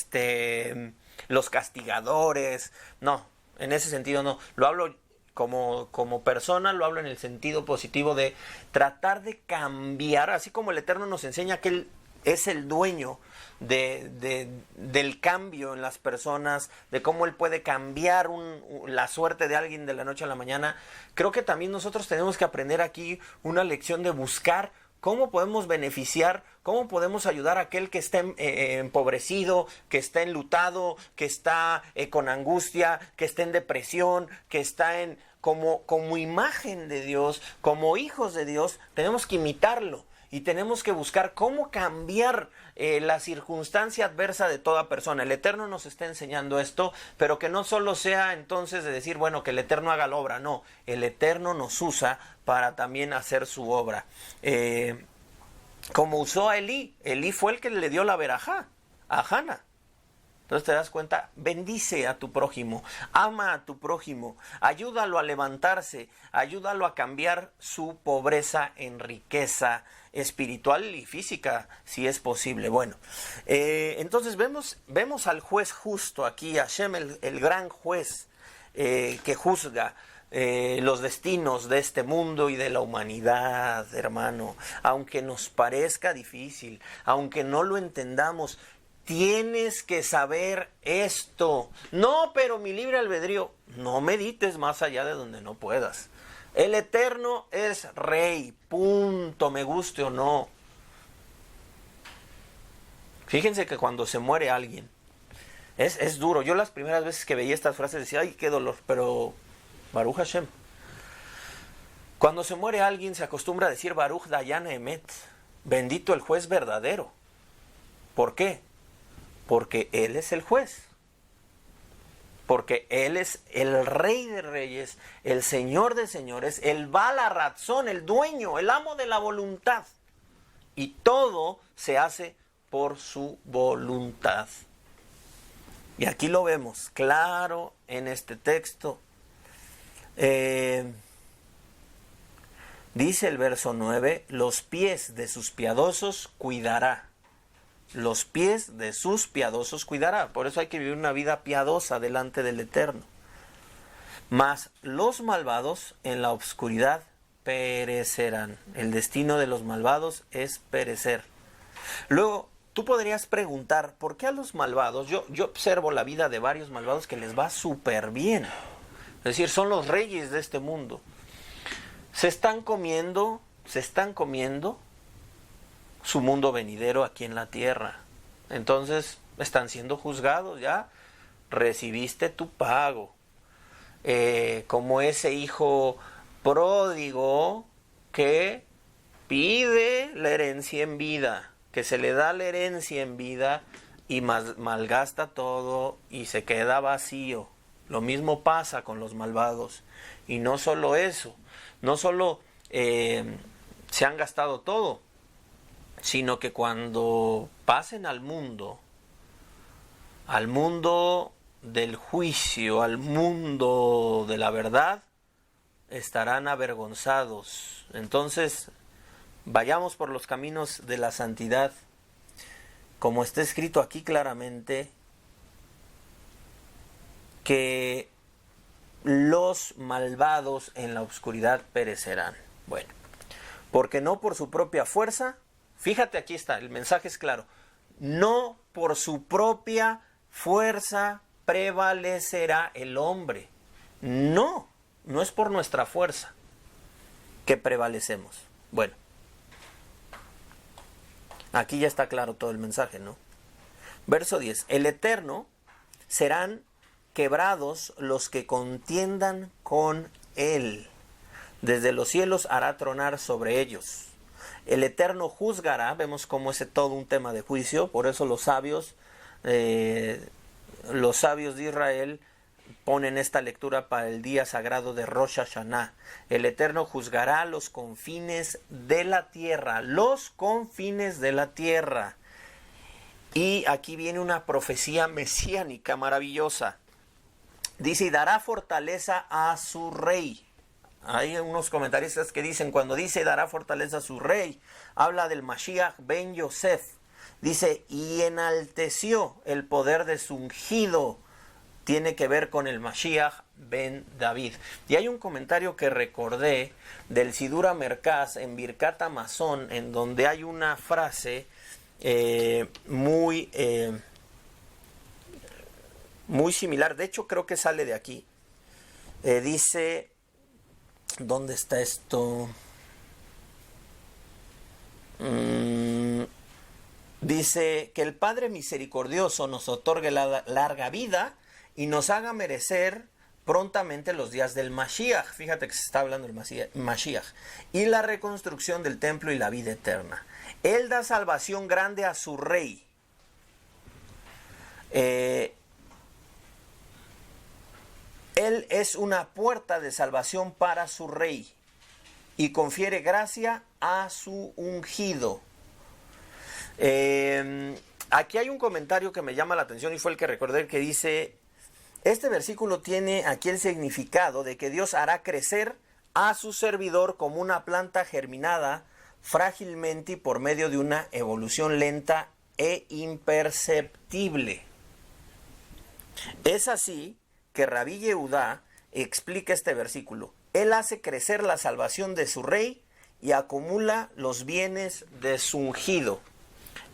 los castigadores, no, en ese sentido no, lo hablo como persona, lo hablo en el sentido positivo de tratar de cambiar, así como el Eterno nos enseña que Él es el dueño del cambio en las personas, de cómo Él puede cambiar la suerte de alguien de la noche a la mañana. Creo que también nosotros tenemos que aprender aquí una lección de buscar cómo podemos beneficiar, cómo podemos ayudar a aquel que está empobrecido, que está enlutado, que está con angustia, que está en depresión, que está como imagen de Dios, como hijos de Dios. Tenemos que imitarlo. Y tenemos que buscar cómo cambiar la circunstancia adversa de toda persona. El Eterno nos está enseñando esto, pero que no solo sea entonces de decir, bueno, que el Eterno haga la obra. No, el Eterno nos usa para también hacer su obra. Como usó a Elí. Elí fue el que le dio la verajá a Hannah. Entonces te das cuenta, bendice a tu prójimo, ama a tu prójimo, ayúdalo a levantarse, ayúdalo a cambiar su pobreza en riqueza espiritual y física, si es posible. Bueno, entonces vemos al juez justo aquí, a Hashem, el gran juez que juzga los destinos de este mundo y de la humanidad, hermano. Aunque nos parezca difícil, aunque no lo entendamos, tienes que saber esto. No, pero mi libre albedrío, no medites más allá de donde no puedas. El Eterno es rey, punto, me guste o no. Fíjense que cuando se muere alguien, es duro. Yo las primeras veces que veía estas frases decía, ay, qué dolor, pero Baruch Hashem. Cuando se muere alguien se acostumbra a decir Baruch Dayan Emet, bendito el juez verdadero. ¿Por qué? Porque Él es el juez. Porque Él es el Rey de Reyes, el Señor de Señores, el Baal HaRatzon, el dueño, el amo de la voluntad. Y todo se hace por su voluntad. Y aquí lo vemos claro en este texto. Dice el verso 9, los pies de sus piadosos cuidará. Los pies de sus piadosos cuidará. Por eso hay que vivir una vida piadosa delante del Eterno. Mas los malvados en la oscuridad perecerán. El destino de los malvados es perecer. Luego, tú podrías preguntar, ¿por qué a los malvados? Yo observo la vida de varios malvados que les va súper bien. Es decir, son los reyes de este mundo. Se están comiendo su mundo venidero aquí en la tierra. Entonces están siendo juzgados ya. Recibiste tu pago. Como ese hijo pródigo que pide la herencia en vida, que se le da la herencia en vida y malgasta todo y se queda vacío. Lo mismo pasa con los malvados. Y no solo eso, no solo se han gastado todo, sino que cuando pasen al mundo del juicio, al mundo de la verdad, estarán avergonzados. Entonces, vayamos por los caminos de la santidad, como está escrito aquí claramente, que los malvados en la oscuridad perecerán. Bueno, porque no por su propia fuerza. Fíjate, aquí está, el mensaje es claro. No por su propia fuerza prevalecerá el hombre. No es por nuestra fuerza. que prevalecemos. Bueno, aquí ya está claro todo el mensaje, ¿no? Verso 10. El Eterno serán quebrados los que contiendan con él. Desde los cielos hará tronar sobre ellos. El Eterno juzgará, vemos cómo es todo un tema de juicio, por eso los sabios de Israel ponen esta lectura para el día sagrado de Rosh Hashanah. El Eterno juzgará los confines de la tierra, los confines de la tierra. Y aquí viene una profecía mesiánica maravillosa. Dice, y dará fortaleza a su rey. Hay unos comentaristas que dicen, cuando dice dará fortaleza a su rey, habla del Mashiach ben Yosef. Dice, y enalteció el poder de su ungido. Tiene que ver con el Mashiach ben David. Y hay un comentario que recordé del Sidur HaMerkaz en Birkat Hamazon, en donde hay una frase muy similar. De hecho, creo que sale de aquí. Dice... ¿Dónde está esto? Dice que el Padre Misericordioso nos otorgue la larga vida y nos haga merecer prontamente los días del Mashiach. Fíjate que se está hablando del Mashiach. Y la reconstrucción del templo y la vida eterna. Él da salvación grande a su rey. Él es una puerta de salvación para su rey y confiere gracia a su ungido. Aquí hay un comentario que me llama la atención y fue el que recordé, que dice, este versículo tiene aquí el significado de que Dios hará crecer a su servidor como una planta germinada frágilmente y por medio de una evolución lenta e imperceptible. Es así que Rabí Yehudá explica este versículo. Él hace crecer la salvación de su rey y acumula los bienes de su ungido.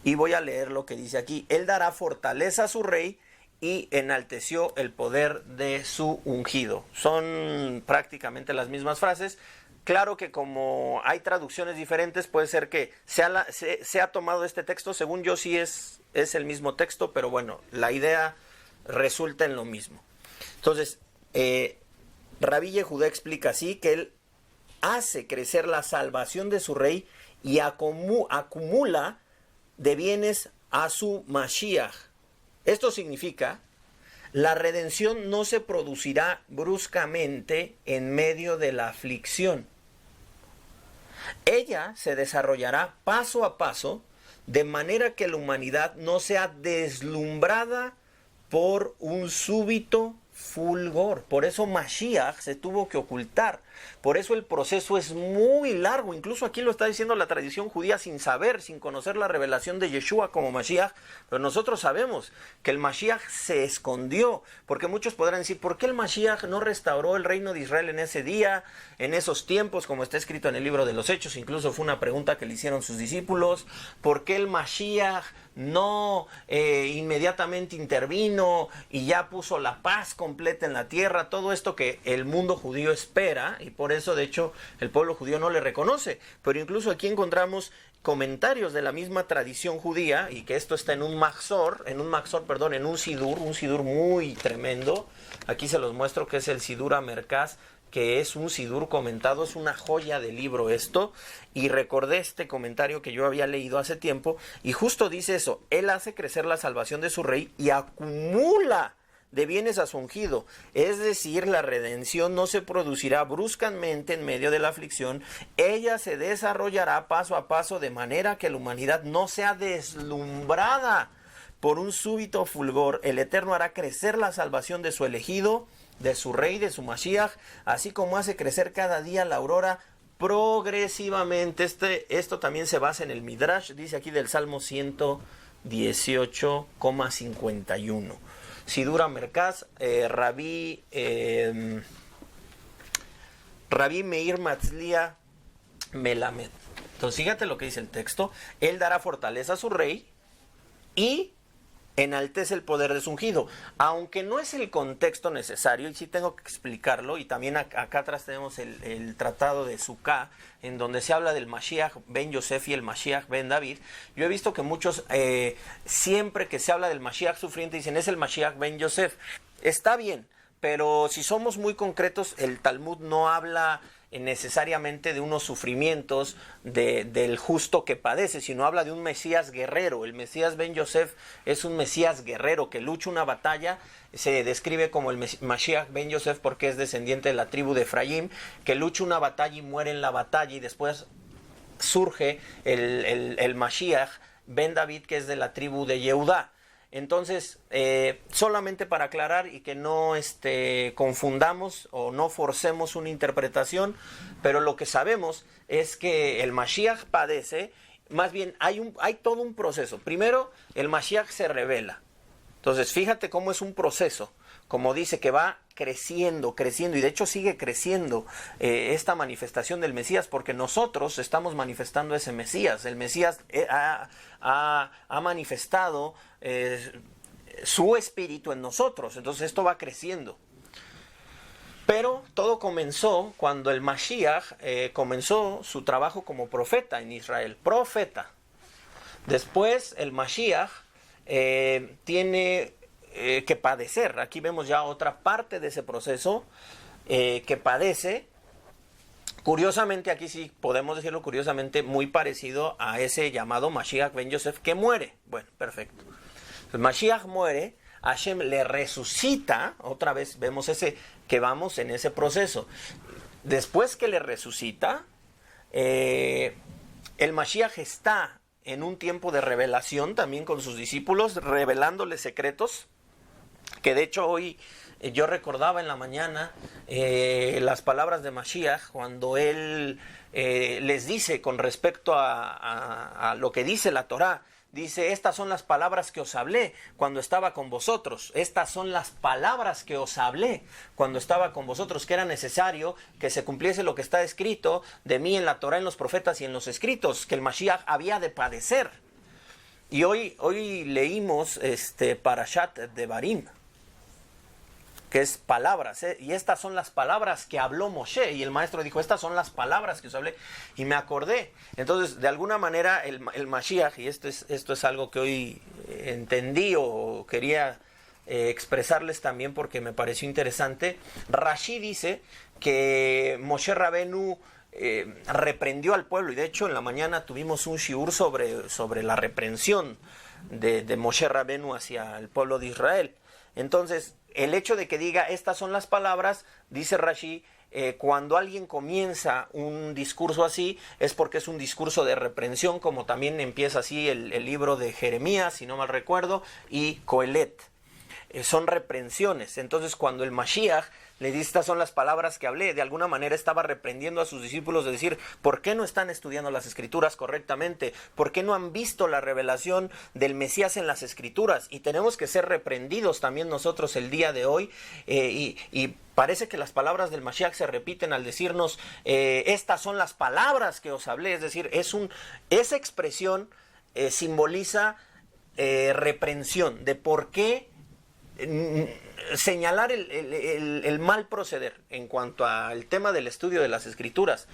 Y voy a leer lo que dice aquí. Él dará fortaleza a su rey y enalteció el poder de su ungido. Son prácticamente las mismas frases. Claro que como hay traducciones diferentes, puede ser que se ha tomado este texto. Según yo sí es el mismo texto, pero bueno, la idea resulta en lo mismo. Entonces, Rabí Yehudá explica así, que él hace crecer la salvación de su rey y acumula de bienes a su Mashiach. Esto significa, la redención no se producirá bruscamente en medio de la aflicción. Ella se desarrollará paso a paso, de manera que la humanidad no sea deslumbrada por un súbito fulgor. Por eso Mashiach se tuvo que ocultar. Por eso el proceso es muy largo. Incluso aquí lo está diciendo la tradición judía sin saber, sin conocer la revelación de Yeshua como Mashiach. Pero nosotros sabemos que el Mashiach se escondió. Porque muchos podrán decir, ¿por qué el Mashiach no restauró el reino de Israel en ese día, en esos tiempos, como está escrito en el libro de los Hechos? Incluso fue una pregunta que le hicieron sus discípulos. ¿Por qué el Mashiach no inmediatamente intervino y ya puso la paz completa en la tierra? Todo esto que el mundo judío espera, y por eso de hecho el pueblo judío no le reconoce. Pero incluso aquí encontramos comentarios de la misma tradición judía, y que esto está en un sidur muy tremendo. Aquí se los muestro, que es el Sidur HaMerkaz, que es un sidur comentado, es una joya de libro esto, y recordé este comentario que yo había leído hace tiempo, y justo dice eso: él hace crecer la salvación de su rey y acumula de bienes a su ungido. Es decir, la redención no se producirá bruscamente en medio de la aflicción, ella se desarrollará paso a paso, de manera que la humanidad no sea deslumbrada por un súbito fulgor. El Eterno hará crecer la salvación de su elegido, de su rey, de su Mashiach, así como hace crecer cada día la aurora progresivamente. Esto también se basa en el Midrash, dice aquí del Salmo 118,51. Sidur HaMerkaz, Rabí Meir Matzlia Melamed. Entonces fíjate lo que dice el texto: él dará fortaleza a su rey y enaltece el poder de su ungido, aunque no es el contexto necesario, y sí tengo que explicarlo, y también acá atrás tenemos el tratado de Sukkah, en donde se habla del Mashiach ben Yosef y el Mashiach ben David. Yo he visto que muchos, siempre que se habla del Mashiach sufriente, dicen es el Mashiach ben Yosef. Está bien, pero si somos muy concretos, el Talmud no habla necesariamente de unos sufrimientos del justo que padece, sino habla de un Mesías guerrero. El Mesías ben Yosef es un Mesías guerrero que lucha una batalla. Se describe como el Mashiach ben Yosef porque es descendiente de la tribu de Efraín, que lucha una batalla y muere en la batalla, y después surge el Mashiach ben David, que es de la tribu de Yehudá. Entonces, solamente para aclarar y que no confundamos o no forcemos una interpretación, pero lo que sabemos es que el Mashiach padece, más bien hay todo un proceso. Primero, el Mashiach se revela. Entonces, fíjate cómo es un proceso, como dice, que va creciendo, y de hecho sigue creciendo esta manifestación del Mesías, porque nosotros estamos manifestando ese Mesías. El Mesías ha manifestado su espíritu en nosotros, entonces esto va creciendo. Pero todo comenzó cuando el Mashiach comenzó su trabajo como profeta en Israel, profeta. Después el Mashiach tiene que padecer. Aquí vemos ya otra parte de ese proceso que padece. Curiosamente, aquí sí podemos decirlo curiosamente, muy parecido a ese llamado Mashiach ben Yosef que muere. Bueno, perfecto. El Mashiach muere, Hashem le resucita, otra vez vemos que vamos en ese proceso. Después que le resucita, el Mashiach está en un tiempo de revelación también con sus discípulos, revelándoles secretos, que de hecho hoy yo recordaba en la mañana las palabras de Mashiach cuando él les dice con respecto a lo que dice la Torá. Dice, estas son las palabras que os hablé cuando estaba con vosotros. Estas son las palabras que os hablé cuando estaba con vosotros, que era necesario que se cumpliese lo que está escrito de mí en la Torá, en los profetas y en los escritos, que el Mashiach había de padecer. Y hoy leímos Parashat Devarim, que es palabras, y estas son las palabras que habló Moshe, y el maestro dijo, estas son las palabras que os hablé, y me acordé. Entonces, de alguna manera, el Mashiach, y esto es algo que hoy entendí o quería expresarles también porque me pareció interesante. Rashi dice que Moshe Rabenu reprendió al pueblo, y de hecho en la mañana tuvimos un shiur sobre la reprensión de Moshe Rabenu hacia el pueblo de Israel. Entonces, el hecho de que diga estas son las palabras, dice Rashi, cuando alguien comienza un discurso así, es porque es un discurso de reprensión, como también empieza así el libro de Jeremías, si no mal recuerdo, y Coelet. Son reprensiones. Entonces, cuando el Mashiach le dice estas son las palabras que hablé, de alguna manera estaba reprendiendo a sus discípulos de decir, ¿por qué no están estudiando las Escrituras correctamente? ¿Por qué no han visto la revelación del Mesías en las Escrituras? Y tenemos que ser reprendidos también nosotros el día de hoy, y parece que las palabras del Mashiach se repiten al decirnos, estas son las palabras que os hablé, es decir, esa expresión simboliza reprensión de por qué señalar el mal proceder en cuanto al tema del estudio de las Escrituras.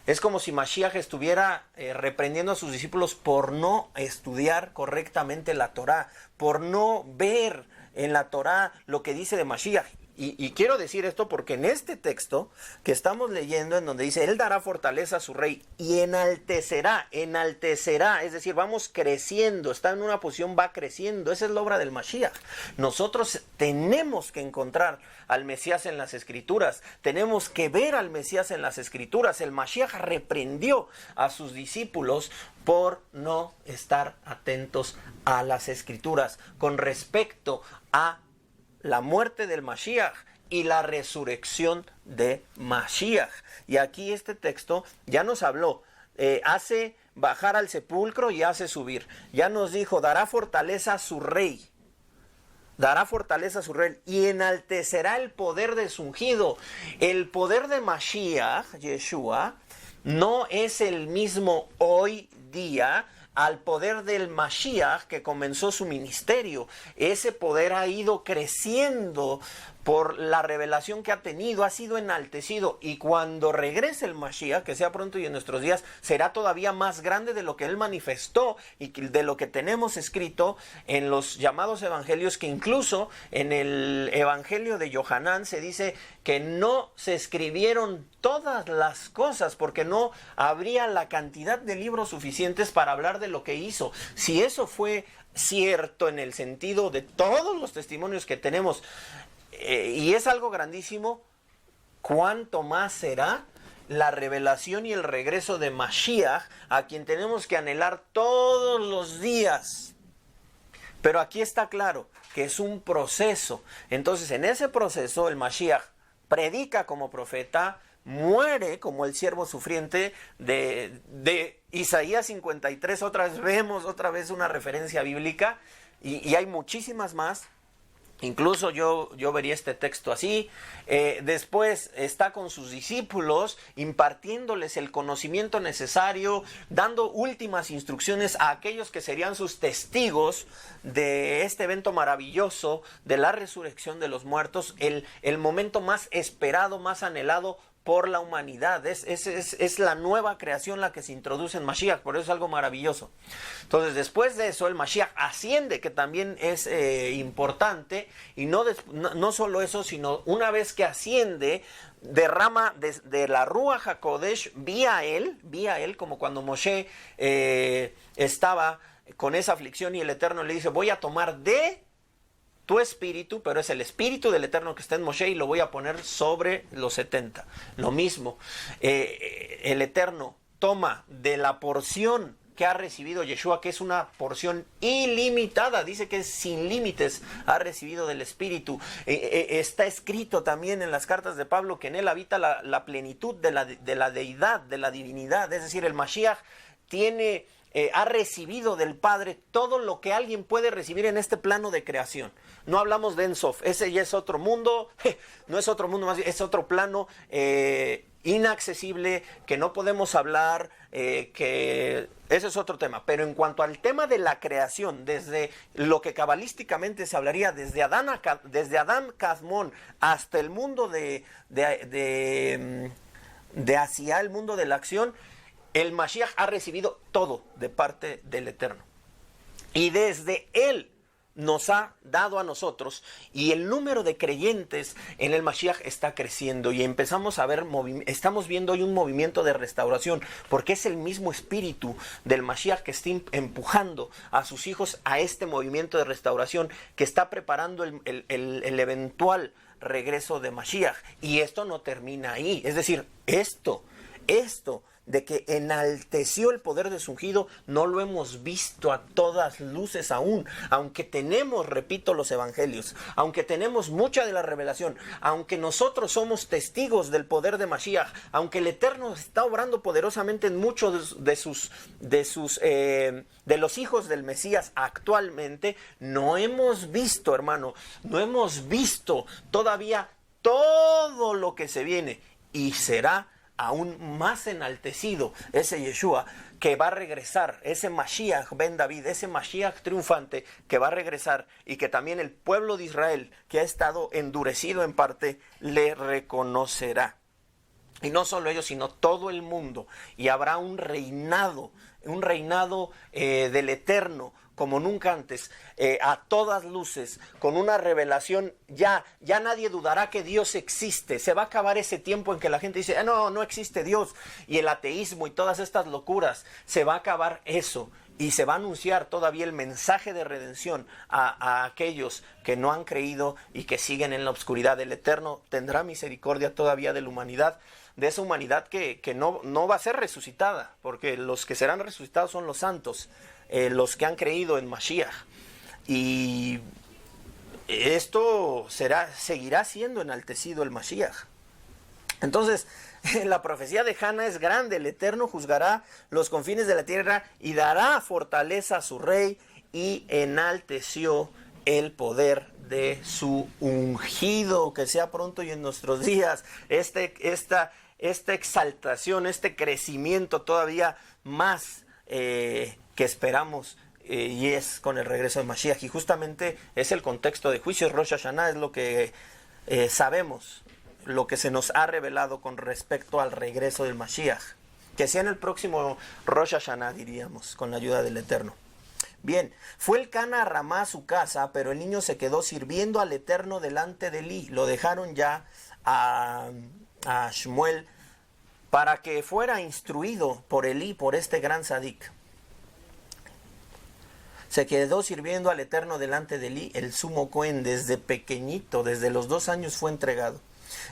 Es como si Mashiach estuviera reprendiendo a sus discípulos por no estudiar correctamente la Torá, por no ver en la Torá lo que dice de Mashiach. Y quiero decir esto porque en este texto que estamos leyendo, en donde dice, Él dará fortaleza a su rey y enaltecerá, es decir, vamos creciendo, está en una posición, va creciendo, esa es la obra del Mashiach. Nosotros tenemos que encontrar al Mesías en las Escrituras, tenemos que ver al Mesías en las Escrituras. El Mashiach reprendió a sus discípulos por no estar atentos a las Escrituras con respecto a la muerte del Mashiach y la resurrección de Mashiach. Y aquí este texto ya nos habló, hace bajar al sepulcro y hace subir. Ya nos dijo, dará fortaleza a su rey. Dará fortaleza a su rey y enaltecerá el poder de su ungido. El poder de Mashiach, Yeshua, no es el mismo hoy día al poder del Mashiach que comenzó su ministerio. Ese poder ha ido creciendo por la revelación que ha tenido, ha sido enaltecido, y cuando regrese el Mashiach, que sea pronto y en nuestros días, será todavía más grande de lo que él manifestó y de lo que tenemos escrito en los llamados evangelios, que incluso en el evangelio de Yohanan se dice que no se escribieron todas las cosas porque no habría la cantidad de libros suficientes para hablar de lo que hizo. Si eso fue cierto en el sentido de todos los testimonios que tenemos, y es algo grandísimo, ¿cuánto más será la revelación y el regreso de Mashiach, a quien tenemos que anhelar todos los días? Pero aquí está claro que es un proceso. Entonces, en ese proceso, el Mashiach predica como profeta, muere como el siervo sufriente de Isaías 53. Vemos otra vez una referencia bíblica, y hay muchísimas más. Incluso yo vería este texto así. Después está con sus discípulos, impartiéndoles el conocimiento necesario, dando últimas instrucciones a aquellos que serían sus testigos de este evento maravilloso de la resurrección de los muertos, el momento más esperado, más anhelado por la humanidad. Es la nueva creación la que se introduce en Mashiach, por eso es algo maravilloso. Entonces, después de eso, el Mashiach asciende, que también es importante, y no solo eso, sino una vez que asciende, derrama de la Ruach HaKodesh vía él, como cuando Moshe estaba con esa aflicción y el Eterno le dice: voy a tomar de tu espíritu, pero es el espíritu del Eterno que está en Moshe, y lo voy a poner sobre los 70. Lo mismo, el Eterno toma de la porción que ha recibido Yeshua, que es una porción ilimitada, dice que es sin límites, ha recibido del Espíritu. Está escrito también en las cartas de Pablo que en él habita la plenitud de la deidad, de la divinidad. Es decir, el Mashiach ha recibido del Padre todo lo que alguien puede recibir en este plano de creación. No hablamos de Ensof, ese ya es otro mundo, no es otro mundo, más bien es otro plano inaccesible, que no podemos hablar, que ese es otro tema. Pero en cuanto al tema de la creación, desde lo que cabalísticamente se hablaría, desde Adán Casmón hasta el mundo de Asiá, el mundo de la acción, el Mashiach ha recibido todo de parte del Eterno. Y desde él nos ha dado a nosotros, y el número de creyentes en el Mashiach está creciendo, y empezamos a ver, estamos viendo hoy un movimiento de restauración, porque es el mismo espíritu del Mashiach que está empujando a sus hijos a este movimiento de restauración, que está preparando el eventual regreso de Mashiach. Y esto no termina ahí, es decir, esto de que enalteció el poder de su ungido, no lo hemos visto a todas luces aún, aunque tenemos, repito, los evangelios, aunque tenemos mucha de la revelación, aunque nosotros somos testigos del poder de Mashiach, aunque el Eterno está obrando poderosamente en muchos de los hijos del Mesías actualmente, no hemos visto, hermano, no hemos visto todavía todo lo que se viene, y será aún más enaltecido ese Yeshua que va a regresar, ese Mashiach Ben David, ese Mashiach triunfante que va a regresar, y que también el pueblo de Israel, que ha estado endurecido en parte, le reconocerá. Y no solo ellos, sino todo el mundo, y habrá un reinado del Eterno como nunca antes, a todas luces, con una revelación. Ya nadie dudará que Dios existe. Se va a acabar ese tiempo en que la gente dice: no existe Dios, y el ateísmo y todas estas locuras. Se va a acabar eso, y se va a anunciar todavía el mensaje de redención a aquellos que no han creído y que siguen en la oscuridad. El Eterno tendrá misericordia todavía de la humanidad, de esa humanidad que no va a ser resucitada, porque los que serán resucitados son los santos, los que han creído en Mashiach. Y esto seguirá siendo enaltecido el Mashiach. Entonces, la profecía de Hanna es grande. El Eterno juzgará los confines de la tierra y dará fortaleza a su rey, y enalteció el poder de su ungido. Que sea pronto y en nuestros días esta exaltación, este crecimiento todavía más que esperamos, y es con el regreso de Mashiach. Y justamente es el contexto de juicios Rosh Hashanah, es lo que sabemos, lo que se nos ha revelado con respecto al regreso del Mashiach. Que sea en el próximo Rosh Hashanah, diríamos, con la ayuda del Eterno. Bien, fue el Cana a Ramá a su casa, pero el niño se quedó sirviendo al Eterno delante de Elí. Lo dejaron ya a Shmuel para que fuera instruido por Elí, por este gran Sadik. Se quedó sirviendo al Eterno delante de Elí, el sumo Cohen, desde pequeñito, desde los 2 años fue entregado.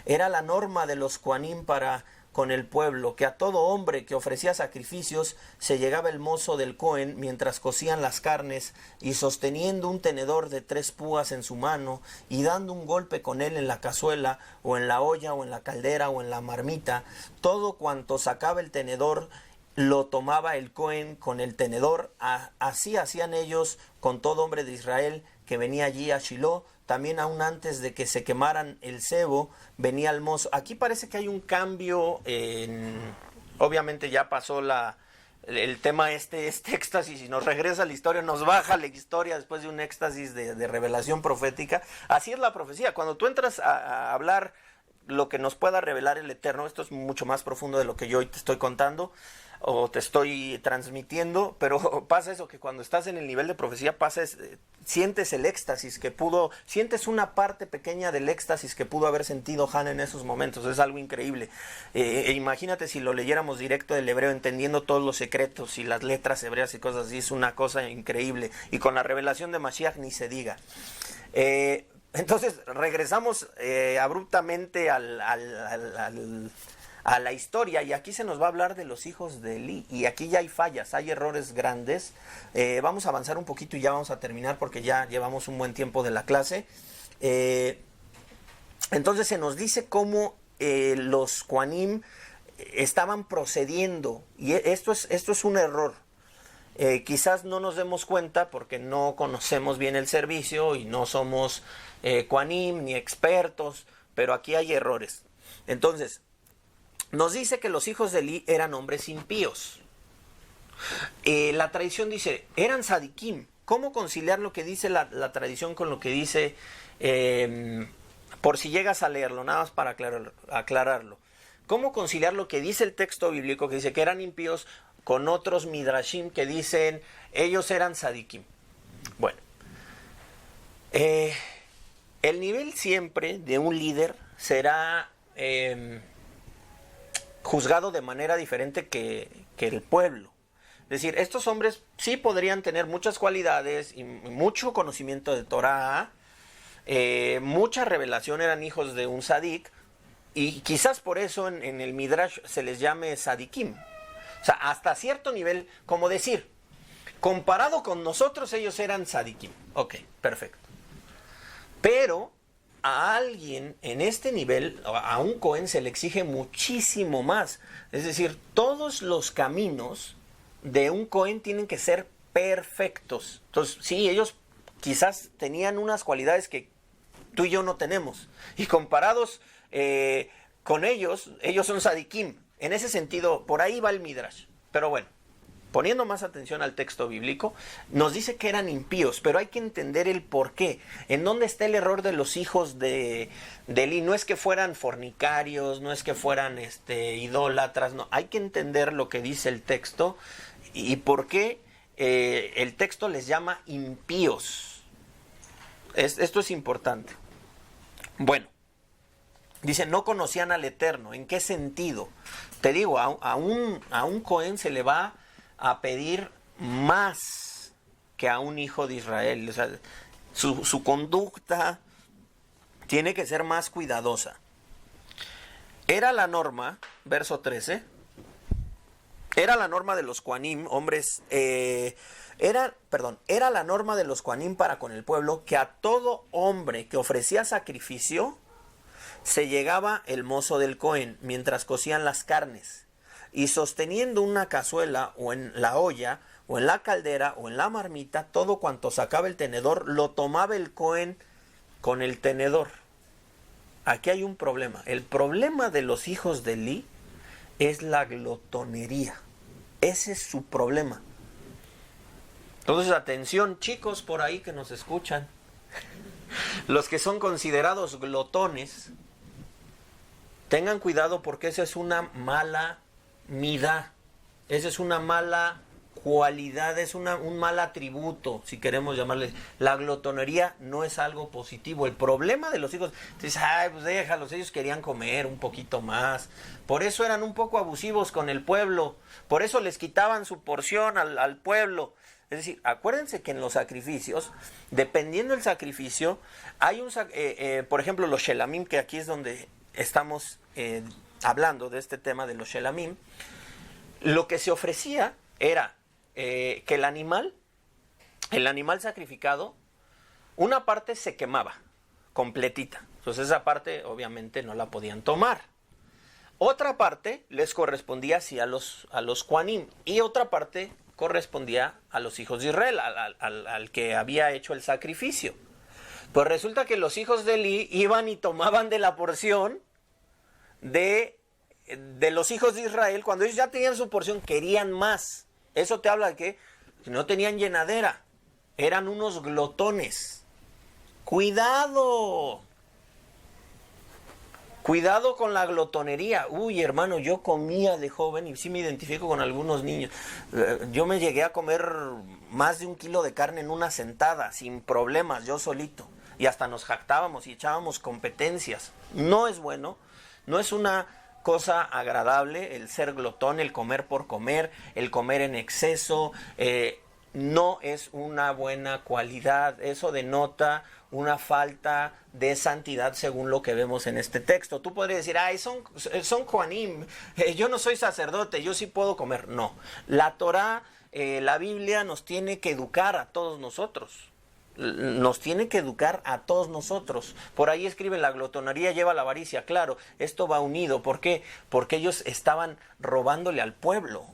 Era la norma de los Coanim para con el pueblo, que a todo hombre que ofrecía sacrificios se llegaba el mozo del Cohen mientras cocían las carnes, y sosteniendo un tenedor de 3 púas en su mano, y dando un golpe con él en la cazuela, o en la olla, o en la caldera, o en la marmita, todo cuanto sacaba el tenedor lo tomaba el Cohen con el tenedor. Así hacían ellos con todo hombre de Israel que venía allí a Shiloh. También aún antes de que se quemaran el cebo, venía el mozo. Aquí parece que hay un cambio, obviamente ya pasó el tema este éxtasis, y nos regresa la historia, nos baja la historia después de un éxtasis de revelación profética. Así es la profecía. Cuando tú entras a hablar lo que nos pueda revelar el Eterno, esto es mucho más profundo de lo que yo hoy te estoy contando o te estoy transmitiendo, pero pasa eso, que cuando estás en el nivel de profecía sientes el éxtasis sientes una parte pequeña del éxtasis que pudo haber sentido Hannah en esos momentos. Es algo increíble. Imagínate si lo leyéramos directo del hebreo, entendiendo todos los secretos y las letras hebreas y cosas así, es una cosa increíble. Y con la revelación de Mashiach ni se diga. Entonces regresamos abruptamente a la historia, y aquí se nos va a hablar de los hijos de Elí, y aquí ya hay fallas, hay errores grandes. Vamos a avanzar un poquito y ya vamos a terminar porque ya llevamos un buen tiempo de la clase. Entonces se nos dice cómo los Kohanim estaban procediendo, y esto es un error. Quizás no nos demos cuenta porque no conocemos bien el servicio y no somos Kohanim ni expertos, pero aquí hay errores. Entonces nos dice que los hijos de Elí eran hombres impíos. La tradición dice, eran sadikim. ¿Cómo conciliar lo que dice la tradición con lo que dice, por si llegas a leerlo, nada más para aclararlo? ¿Cómo conciliar lo que dice el texto bíblico, que dice que eran impíos, con otros midrashim que dicen, ellos eran sadikim? Bueno, el nivel siempre de un líder será juzgado de manera diferente que el pueblo. Es decir, estos hombres sí podrían tener muchas cualidades y mucho conocimiento de Torah, mucha revelación, eran hijos de un sadik, y quizás por eso en el midrash se les llame sadikim. O sea, hasta cierto nivel, como decir, comparado con nosotros, ellos eran sadikim. Ok, perfecto. Pero a alguien en este nivel, a un Cohen, se le exige muchísimo más. Es decir, todos los caminos de un Cohen tienen que ser perfectos. Entonces, sí, ellos quizás tenían unas cualidades que tú y yo no tenemos. Y comparados con ellos son sadikim. En ese sentido, por ahí va el midrash. Pero bueno, poniendo más atención al texto bíblico, nos dice que eran impíos, pero hay que entender el por qué. ¿En dónde está el error de los hijos de Elí? No es que fueran fornicarios, no es que fueran idólatras, no. Hay que entender lo que dice el texto y por qué el texto les llama impíos. Esto es importante. Bueno, dice, no conocían al Eterno. ¿En qué sentido? Te digo, a un Cohen se le va a pedir más que a un hijo de Israel. O sea, su conducta tiene que ser más cuidadosa. Era la norma, verso 13, era la norma de los Kohanim, hombres, era la norma de los Kohanim para con el pueblo que a todo hombre que ofrecía sacrificio se llegaba el mozo del Cohen mientras cocían las carnes, y sosteniendo una cazuela o en la olla o en la caldera o en la marmita, todo cuanto sacaba el tenedor lo tomaba el Cohen con el tenedor. Aquí hay un problema. El problema de los hijos de Elí es la glotonería. Ese es su problema. Entonces, atención, chicos por ahí que nos escuchan. Los que son considerados glotones, tengan cuidado porque esa es una mala midá. Esa es una mala cualidad, es un mal atributo, si queremos llamarle. La glotonería no es algo positivo. El problema de los hijos, dices, ay, pues déjalos, ellos querían comer un poquito más. Por eso eran un poco abusivos con el pueblo. Por eso les quitaban su porción al pueblo. Es decir, acuérdense que en los sacrificios, dependiendo del sacrificio, hay por ejemplo, los shelamim, que aquí es donde estamos hablando de este tema de los shelamim. Lo que se ofrecía era que el animal sacrificado, una parte se quemaba completita. Entonces esa parte obviamente no la podían tomar. Otra parte les correspondía así a los Kohanim y otra parte correspondía a los hijos de Israel, al que había hecho el sacrificio. Pues resulta que los hijos de Eli iban y tomaban de la porción de los hijos de Israel. Cuando ellos ya tenían su porción, querían más. Eso te habla de que no tenían llenadera, eran unos glotones. ¡Cuidado! Cuidado con la glotonería. Uy, hermano, yo comía de joven y sí me identifico con algunos niños. Yo me llegué a comer más de 1 kilo de carne en una sentada, sin problemas, yo solito. Y hasta nos jactábamos y echábamos competencias. No es bueno, no es una cosa agradable el ser glotón, el comer por comer, el comer en exceso. No es una buena cualidad. Eso denota una falta de santidad según lo que vemos en este texto. Tú podrías decir, ay, son Kohanim, yo no soy sacerdote, yo sí puedo comer. No, la Torah, la Biblia nos tiene que educar a todos nosotros. Nos tiene que educar a todos nosotros. Por ahí escriben, la glotonería lleva la avaricia. Claro, esto va unido. ¿Por qué? Porque ellos estaban robándole al pueblo.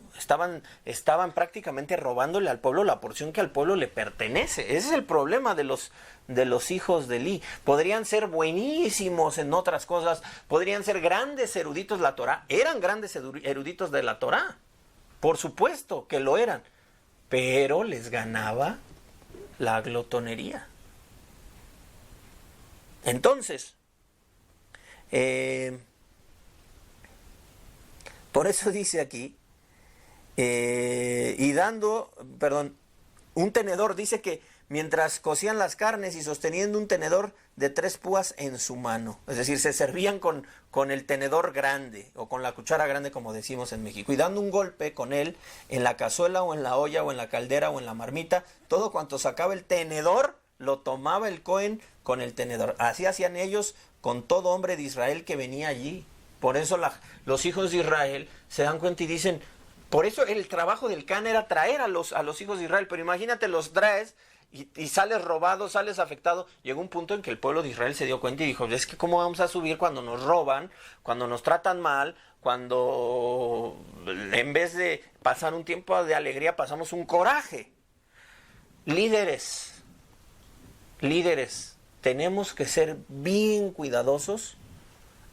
Estaban prácticamente robándole al pueblo la porción que al pueblo le pertenece. Ese es el problema de los hijos de Eli. Podrían ser buenísimos en otras cosas, podrían ser grandes eruditos de la Torah. Eran grandes eruditos de la Torah. Por supuesto que lo eran. Pero les ganaba la glotonería. Entonces, por eso dice aquí, un tenedor, dice que mientras cocían las carnes y sosteniendo un tenedor de 3 púas en su mano. Es decir, se servían con el tenedor grande o con la cuchara grande, como decimos en México, y dando un golpe con él en la cazuela o en la olla o en la caldera o en la marmita. Todo cuanto sacaba el tenedor lo tomaba el Cohen con el tenedor. Así hacían ellos con todo hombre de Israel que venía allí. Por eso los hijos de Israel se dan cuenta y dicen, por eso el trabajo del Can era traer a los hijos de Israel. Pero imagínate, los traes y sales robado, sales afectado. Llegó un punto en que el pueblo de Israel se dio cuenta y dijo, es que cómo vamos a subir cuando nos roban, cuando nos tratan mal, cuando en vez de pasar un tiempo de alegría pasamos un coraje. Líderes, tenemos que ser bien cuidadosos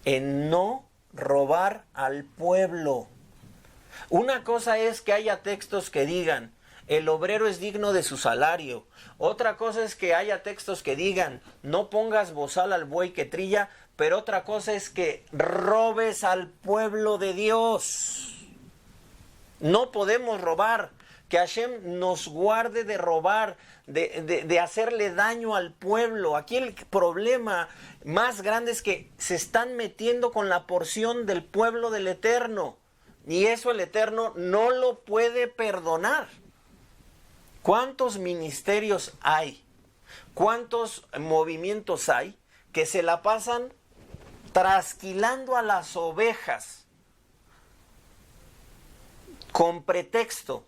en no robar al pueblo. Una cosa es que haya textos que digan, el obrero es digno de su salario. Otra cosa es que haya textos que digan, no pongas bozal al buey que trilla, pero otra cosa es que robes al pueblo de Dios. No podemos robar. Que Hashem nos guarde de robar, de hacerle daño al pueblo. Aquí el problema más grande es que se están metiendo con la porción del pueblo del Eterno. Y eso el Eterno no lo puede perdonar. ¿Cuántos ministerios hay? ¿Cuántos movimientos hay que se la pasan trasquilando a las ovejas con pretexto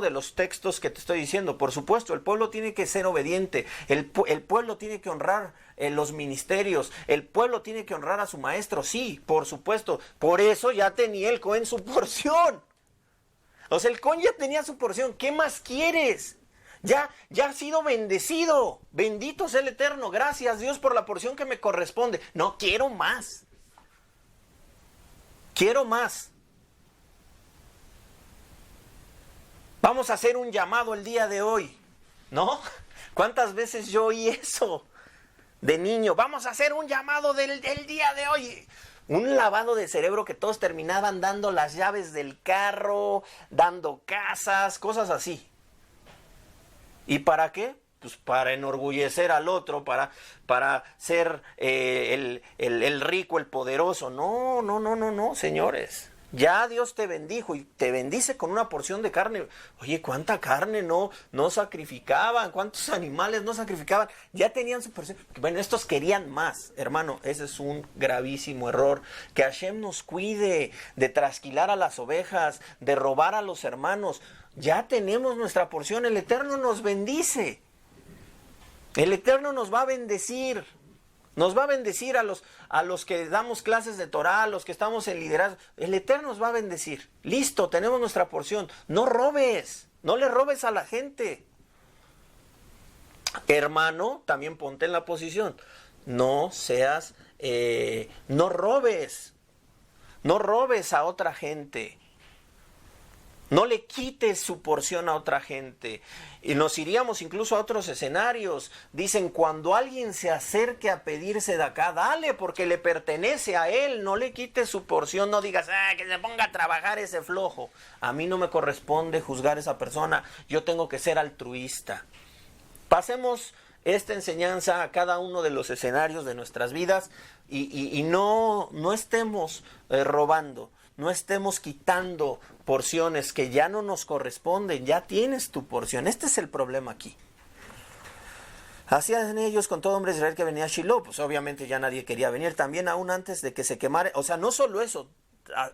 de los textos que te estoy diciendo? Por supuesto, el pueblo tiene que ser obediente, el pueblo tiene que honrar los ministerios, el pueblo tiene que honrar a su maestro, sí, por supuesto. Por eso ya tenía el Cohen su porción. O sea, el Cohen ya tenía su porción. ¿Qué más quieres? Ya ha sido bendecido. Bendito sea el Eterno. Gracias, Dios, por la porción que me corresponde. No, quiero más. Quiero más. Vamos a hacer un llamado el día de hoy, ¿no? ¿Cuántas veces yo oí eso de niño? Vamos a hacer un llamado del día de hoy. Un lavado de cerebro que todos terminaban dando las llaves del carro, dando casas, cosas así. ¿Y para qué? Pues para enorgullecer al otro, para ser el rico, el poderoso. No, señores. Ya Dios te bendijo y te bendice con una porción de carne. Oye, ¿cuánta carne no sacrificaban? ¿Cuántos animales no sacrificaban? Ya tenían su porción. Bueno, estos querían más, hermano. Ese es un gravísimo error. Que Hashem nos cuide de trasquilar a las ovejas, de robar a los hermanos. Ya tenemos nuestra porción. El Eterno nos bendice. El Eterno nos va a bendecir. Nos va a bendecir a los que damos clases de Torah, a los que estamos en liderazgo. El Eterno nos va a bendecir. Listo, tenemos nuestra porción. No robes, no le robes a la gente. Hermano, también ponte en la posición. No robes. No robes a otra gente. No le quites su porción a otra gente. Y nos iríamos incluso a otros escenarios. Dicen, cuando alguien se acerque a pedirse de acá, dale, porque le pertenece a él. No le quites su porción. No digas, que se ponga a trabajar ese flojo. A mí no me corresponde juzgar a esa persona. Yo tengo que ser altruista. Pasemos esta enseñanza a cada uno de los escenarios de nuestras vidas y no estemos robando. No estemos quitando porciones que ya no nos corresponden. Ya tienes tu porción. Este es el problema aquí. Hacían ellos con todo hombre de Israel que venía a Shiloh. Pues obviamente ya nadie quería venir. También aún antes de que se quemara. O sea, no solo eso.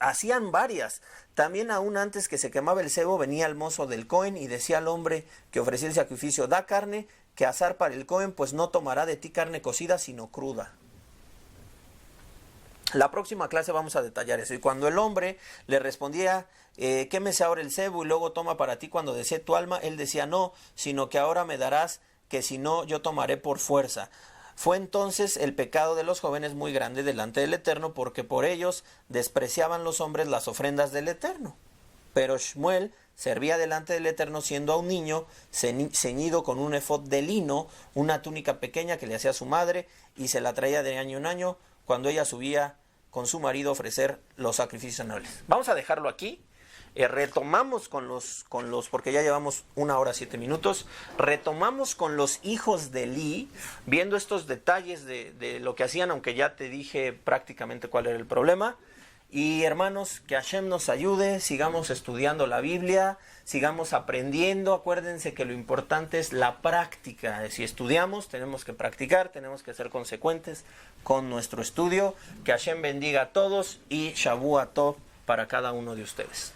Hacían varias. También aún antes que se quemaba el cebo, venía el mozo del Cohen y decía al hombre que ofrecía el sacrificio, da carne que asar para el Cohen, pues no tomará de ti carne cocida, sino cruda. La próxima clase vamos a detallar eso. Y cuando el hombre le respondía, quémese ahora el cebo y luego toma para ti cuando desee tu alma, él decía, no, sino que ahora me darás, que si no, yo tomaré por fuerza. Fue entonces el pecado de los jóvenes muy grande delante del Eterno, porque por ellos despreciaban los hombres las ofrendas del Eterno. Pero Shmuel servía delante del Eterno siendo aún niño, ceñido con un efod de lino, una túnica pequeña que le hacía su madre, y se la traía de año en año, cuando ella subía con su marido a ofrecer los sacrificios anuales. Vamos a dejarlo aquí. Retomamos con los, porque ya llevamos 1 hora 7 minutos, retomamos con los hijos de Eli, viendo estos detalles de lo que hacían, aunque ya te dije prácticamente cuál era el problema. Y hermanos, que Hashem nos ayude, sigamos estudiando la Biblia, sigamos aprendiendo. Acuérdense que lo importante es la práctica. Si estudiamos, tenemos que practicar, tenemos que ser consecuentes con nuestro estudio. Que Hashem bendiga a todos y Shavua Tov para cada uno de ustedes.